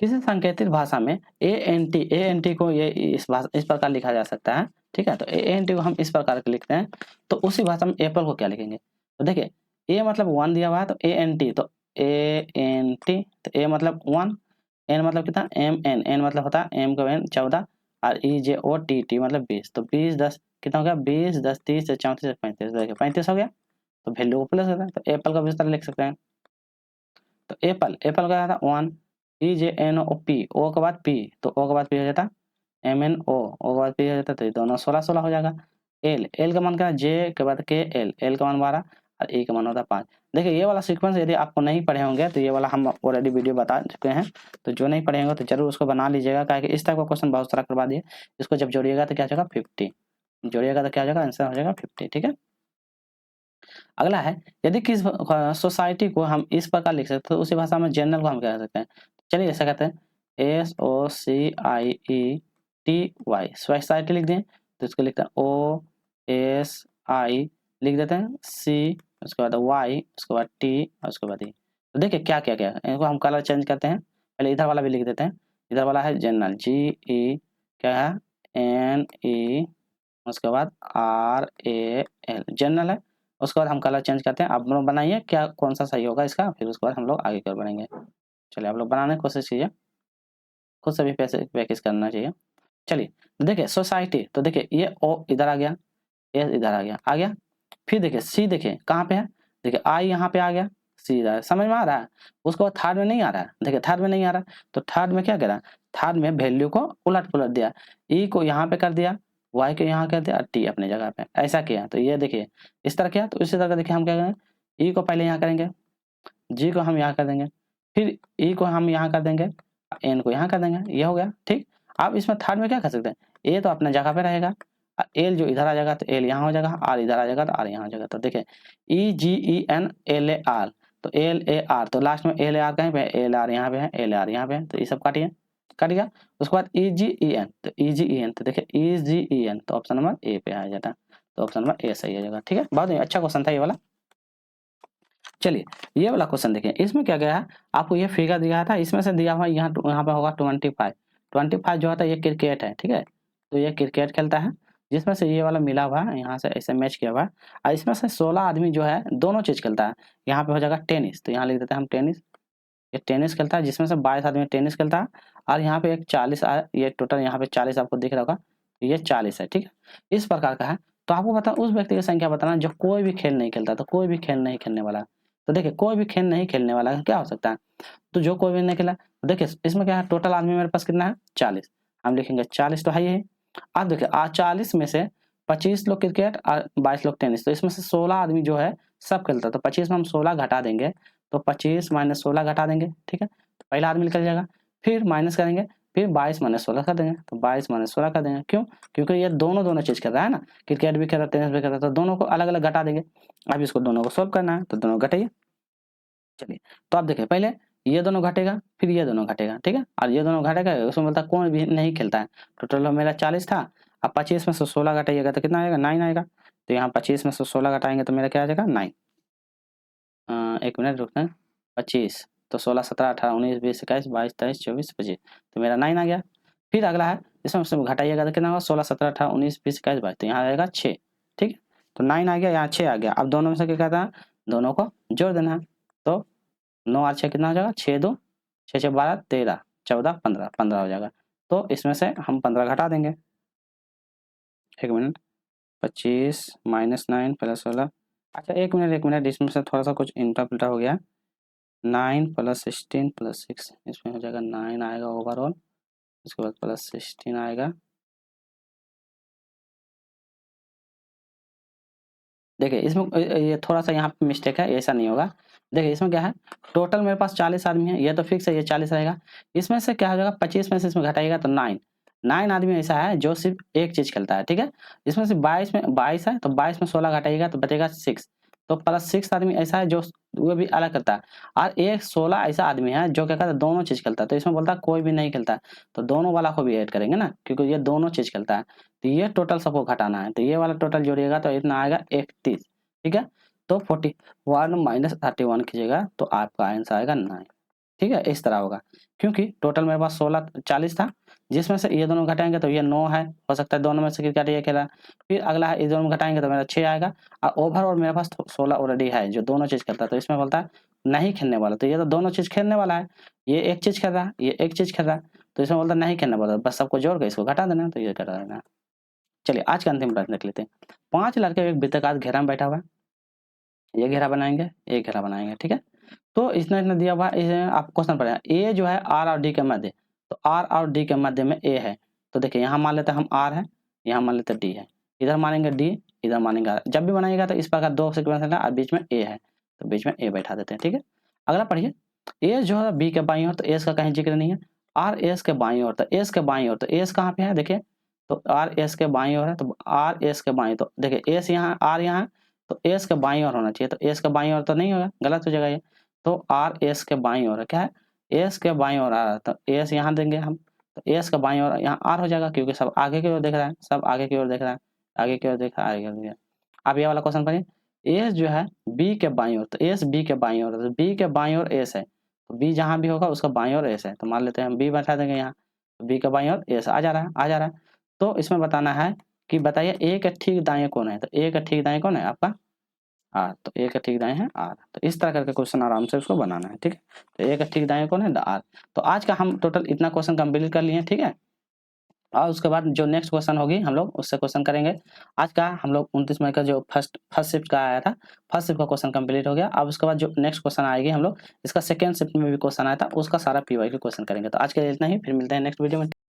किसी सांकेतिक भाषा में ए एन टी को ये इस प्रकार लिखा जा सकता है, ठीक है। तो ए एन टी को हम इस प्रकार के लिखते हैं, तो उसी भाषा में एप्पल को क्या लिखेंगे। तो देखिए ए मतलब 1 दिया हुआ है, तो ए एन टी, तो ए एन टी, तो ए मतलब 1, एन मतलब कितना एम एन, एन मतलब होता है एम का एन 14, और ई जे ओ टी टी मतलब 20, तो 20 10 कितना हो गया 20 10 30 34 35, देखिए 35 हो गया, तो वैल्यू को प्लस होता है, तो एप्पल का भी इस तरह लिख सकते हैं। तो एप्पल, एप्पल का था 1, ई जे एन ओ पी, ओ के बाद पी, तो ओ के बाद पी हो जाता एम एन ओ के बाद पी हो जाता, तो ये दोनों 16 16 हो जाएगा। एल, एल का मान क्या है, जे के बाद के एल, एल का मान 12 और ए का मान होता है 5। देखिए ये वाला सीक्वेंस यदि आपको नहीं पढ़े होंगे तो ये वाला हम ऑलरेडी वीडियो बता चुके हैं, तो जो नहीं पढ़े होंगे तो जरूर उसको बना लीजिएगा, क्योंकि इस टाइप का क्वेश्चन बहुत सारा करवा दिए। इसको जब जोड़िएगा तो क्या हो जाएगा 50, जोड़िएगा तो क्या हो जाएगा आंसर हो जाएगा 50, ठीक है। अगला है यदि किस सोसाइटी को हम इस प्रकार लिख सकते हैं, तो उसी भाषा में जनरल को हम क्या कर सकते हैं। चलिए ऐसा कहते हैं SOCIETY, सोसाइटी लिख दें, तो इसको लिखते हैं OSI, लिख देते हैं C, उसके बाद Y, उसके बाद T, और उसके बाद E। तो देखिए क्या क्या क्या इनको हम कलर चेंज करते हैं। पहले इधर वाला भी लिख देते हैं, इधर वाला है जनरल GE, क्या है NE, उसके बाद RAL जनरल है। उसके बाद हम कलर चेंज करते हैं। आप लोग बनाइए क्या कौन सा सही होगा इसका, फिर उसके बाद हम लोग आगे कर बढ़ेंगे। चलिए आप लोग बनाने की कोशिश कीजिए, खुद से भी पैसे प्रैक्टिस करना चाहिए। चलिए तो देखिए सोसाइटी, तो देखिए ये ओ इधर आ गया, ए इधर आ गया, फिर देखिए सी, देखिए कहाँ पे है, देखिए आई यहाँ पे आ गया, सी इधर, समझ में आ रहा है। उसके बाद थर्ड में नहीं आ रहा है, देखिए थर्ड में नहीं आ रहा है, तो थर्ड में क्या करा, थर्ड में वैल्यू को उलट पुलट दिया, ई को यहाँ पे कर दिया, वाई को यहाँ कर दिया, और टी अपनी जगह पे ऐसा किया। तो ये देखिए इस तरह किया, तो इसी तरह देखिए हम क्या करेंगे, ई को पहले यहाँ करेंगे, जी को हम यहाँ कर देंगे, फिर ई को हम यहाँ कर देंगे, एन को यहाँ कर देंगे, ये हो गया ठीक। अब इसमें थर्ड में क्या कर सकते हैं, ए तो अपने जगह पे रहेगा, एल जो इधर आ जाएगा तो एल यहाँ हो जाएगा, आर इधर आ जाएगा तो आर यहाँ हो जाएगा। तो देखिए EGEN LAR, तो LAR, तो लास्ट में LAR कहीं पे, LR यहाँ पे है, LR यहाँ पे है, तो ये सब काटिए, कट गया। उसके बाद EGEN, तो EGEN, तो देखिए EGEN, तो ऑप्शन नंबर ए पे आ जाता है, तो ऑप्शन नंबर ए सही हो जाएगा, ठीक है। बहुत ही अच्छा क्वेश्चन था ये वाला। चलिए ये वाला क्वेश्चन देखिए, इसमें क्या गया है, आपको ये फिगर दिया था, इसमें से दिया हुआ यहाँ पे होगा 25 जो होता है ये क्रिकेट है, ठीक है। तो ये क्रिकेट खेलता है, जिसमें से ये वाला मिला हुआ है, यहाँ से ऐसे मैच किया हुआ है, और इसमें से 16 आदमी जो है दोनों चीज खेलता है। यहाँ पे हो जाएगा टेनिस, तो यहाँ लिख देते हैं हम टेनिस, ये टेनिस खेलता है, जिसमें से 22 आदमी टेनिस खेलता है, और यहाँ पे एक 40 ये टोटल यहाँ पे 40 आपको दिख रहा होगा, ये 40 है, ठीक है। इस प्रकार का है। तो आपको बता उस व्यक्ति की संख्या बताना जो कोई भी खेल नहीं खेलता। तो कोई भी खेल नहीं खेलने वाला, तो देखिए कोई भी खेल नहीं खेलने वाला क्या हो सकता है, तो जो कोई भी नहीं खेला। तो देखिए इसमें क्या है, टोटल आदमी मेरे पास कितना है 40, हम लिखेंगे 40 तो है ही। अब देखिए 40 में से 25 लोग क्रिकेट और 22 लोग टेनिस, तो इसमें से 16 आदमी जो है सब खेलता है। तो 25 में हम 16 घटा देंगे, तो 25 माइनस 16 घटा देंगे, ठीक है। तो पहला आदमी निकल जाएगा, फिर माइनस करेंगे, फिर 22 माइनस 16 कर देंगे, तो 22 माइनस 16 कर देंगे। क्यों? क्योंकि ये दोनों चीज कर रहा है ना, क्रिकेट भी खेल रहा है टेनिस भी खेल रहा है, तो दोनों को अलग अलग घटा देंगे। अब इसको दोनों को सोल्व करना है, तो दोनों घटाइए। चलिए तो आप देखिए पहले ये दोनों घटेगा, फिर ये दोनों घटेगा, ठीक है। और ये दोनों घटेगा, उसमें बोलता है कौन भी नहीं खेलता है। टोटल मेरा 40 था, अब 25 में से 16 घटाइएगा तो कितना आएगा, 9 आएगा। तो यहाँ 25 में से 16 घटाएंगे तो मेरा क्या आ जाएगा, 9। एक मिनट रुकना है, 25 तो 16 17 18 19 20 21 22 23 24 25, तो मेरा 9 आ गया। फिर अगला है, इसमें से घटाइएगा तो कितना होगा, 16 17 18 19 20 21 22, तो यहाँ आएगा 6, ठीक है। तो 9 आ गया, यहाँ 6 आ गया। अब दोनों में से क्या कहता है, दोनों को जोड़ देना है। तो 9 और 6 कितना हो जाएगा, 6 2 6 6 12 13 14 15 15 हो जाएगा। तो इसमें से हम 15 घटा देंगे। एक मिनट, 25 माइनस 9 प्लस 16, अच्छा एक मिनट, इसमें से थोड़ा सा कुछ उल्टा पुल्टा हो गया। 9 प्लस 16 प्लस 6, इसमें हो जाएगा 9 आएगा ओवरऑल, उसके बाद प्लस 16 आएगा। देखिए इसमें ये थोड़ा सा यहाँ पे मिस्टेक है, ऐसा नहीं होगा। देखिए इसमें क्या है, टोटल मेरे पास 40 आदमी है, ये तो फिक्स है, ये 40 रहेगा। इसमें से क्या हो जाएगा, 25 में से इसमें घटाइएगा तो 9 आदमी ऐसा है जो सिर्फ एक चीज खेलता है, ठीक है। इसमें से 22 में 22 है, तो 22 में 16 घटाइएगा तो बचेगा 6, तो प्लस 6 आदमी ऐसा है जो वो भी अलग करता है। और एक 16 ऐसा आदमी है जो क्या करता है, दोनों चीज खेलता है। तो इसमें बोलता है कोई भी नहीं खेलता, तो दोनों वाला को भी ऐड करेंगे ना, क्योंकि ये दोनों चीज खेलता है। तो ये टोटल सबको घटाना है, तो ये वाला टोटल जोड़िएगा तो इतना आएगा 31, ठीक है। तो 41 माइनस 31 कीजिएगा तो आपका आंसर आएगा 9, ठीक है। इस तरह होगा, क्योंकि टोटल मेरे पास 40 था, जिसमें से ये दोनों घटाएंगे तो ये 9 है, हो सकता है दोनों में से क्रिकेट ये खेला। फिर अगला है, ये दोनों घटाएंगे तो मेरा 6 आएगा, और ओवरऑल मेरे पास 16 ऑलरेडी है जो दोनों चीज खेलता है। तो इसमें बोलता है नहीं खेलने वाला, तो ये तो दोनों चीज खेलने वाला है, ये एक चीज खेल रहा है, ये एक चीज खेल रहा है, तो इसमें बोलता है नहीं खेलने वाला, बस सबको जोड़ के इसको घटा देना, तो ये घटा देना। चलिए आज का अंतिम प्रश्न देख लेते हैं। 5 लड़के एक वृत्ताकार घेरा में बैठा हुआ है, ये घेरा बनाएंगे, ये घेरा बनाएंगे, ठीक है। तो इतना इतना दिया हुआ है, आप क्वेश्चन पढ़ेगा, ए जो है आर और डी के मध्य, तो आर और डी के मध्य में ए है। तो देखिए यहाँ मान लेते हैं हम आर है, यहाँ मान लेते हैं डी है, इधर मानेंगे डी, इधर मानेंगे आर। जब भी बनाएगा तो इस प्रकार 2 सीक्वेंस है और बीच में ए है, तो बीच में ए बैठा देते हैं, ठीक है। अगला पढ़िए, ए जो है बी के बाईं ओर, तो एस का कहीं जिक्र नहीं है। आर एस के बाईं ओर, तो एस के बाईं ओर, तो एस कहाँ पे है देखिए, तो आर एस के बाईं ओर है, तो आर एस के बाईं, तो देखिए एस यहाँ आर यहाँ, तो एस के बाईं ओर होना चाहिए, तो एस के बाईं ओर तो नहीं होगा, गलत हो जाएगा ये। तो आर एस के बाईं ओर है, क्या है, एस के बाईं ओर आ रहा है, तो एस यहाँ देंगे हम, तो एस के बाईं ओर यहाँ आर हो जाएगा, क्योंकि सब आगे की ओर देख रहा है, सब आगे की ओर देख रहा है, आगे की ओर देख रहा है, आगे की ओर देख रहा है। अब ये वाला क्वेश्चन पढ़िए, एस जो है बी के बाईं ओर, तो एस बी के बाईं ओर, तो बी के बाईं ओर एस है, तो बी जहाँ भी होगा उसका बाईं ओर एस है, तो मान लेते हैं हम बी बैठा देंगे यहाँ, तो बी के बाईं ओर एस आ जा रहा है, आ जा रहा है। तो इसमें बताना है कि बताइए ए के ठीक दाएं कौन है, तो ए के ठीक दाएं कौन है आपका आर, तो ए का ठीक दाएं है आर। तो इस तरह करके क्वेश्चन आराम से उसको बनाना है, ठीक है। तो ए का ठीक दाएं कौन है, आर। तो आज का हम टोटल इतना क्वेश्चन कंप्लीट कर लिए, ठीक है। और उसके बाद जो नेक्स्ट क्वेश्चन होगी हम लोग उससे क्वेश्चन करेंगे। आज का हम लोग 29 मई का जो फर्स्ट शिफ्ट का आया था, फर्स्ट शिफ्ट का क्वेश्चन कंप्लीट हो गया। अब उसके बाद जो नेक्स्ट क्वेश्चन आएगी हम लोग इसका सेकंड शिफ्ट में भी क्वेश्चन आया था, उसका सारा पीवाई का क्वेश्चन करेंगे। तो आज के लिए इतना ही, फिर मिलते हैं नेक्स्ट वीडियो में।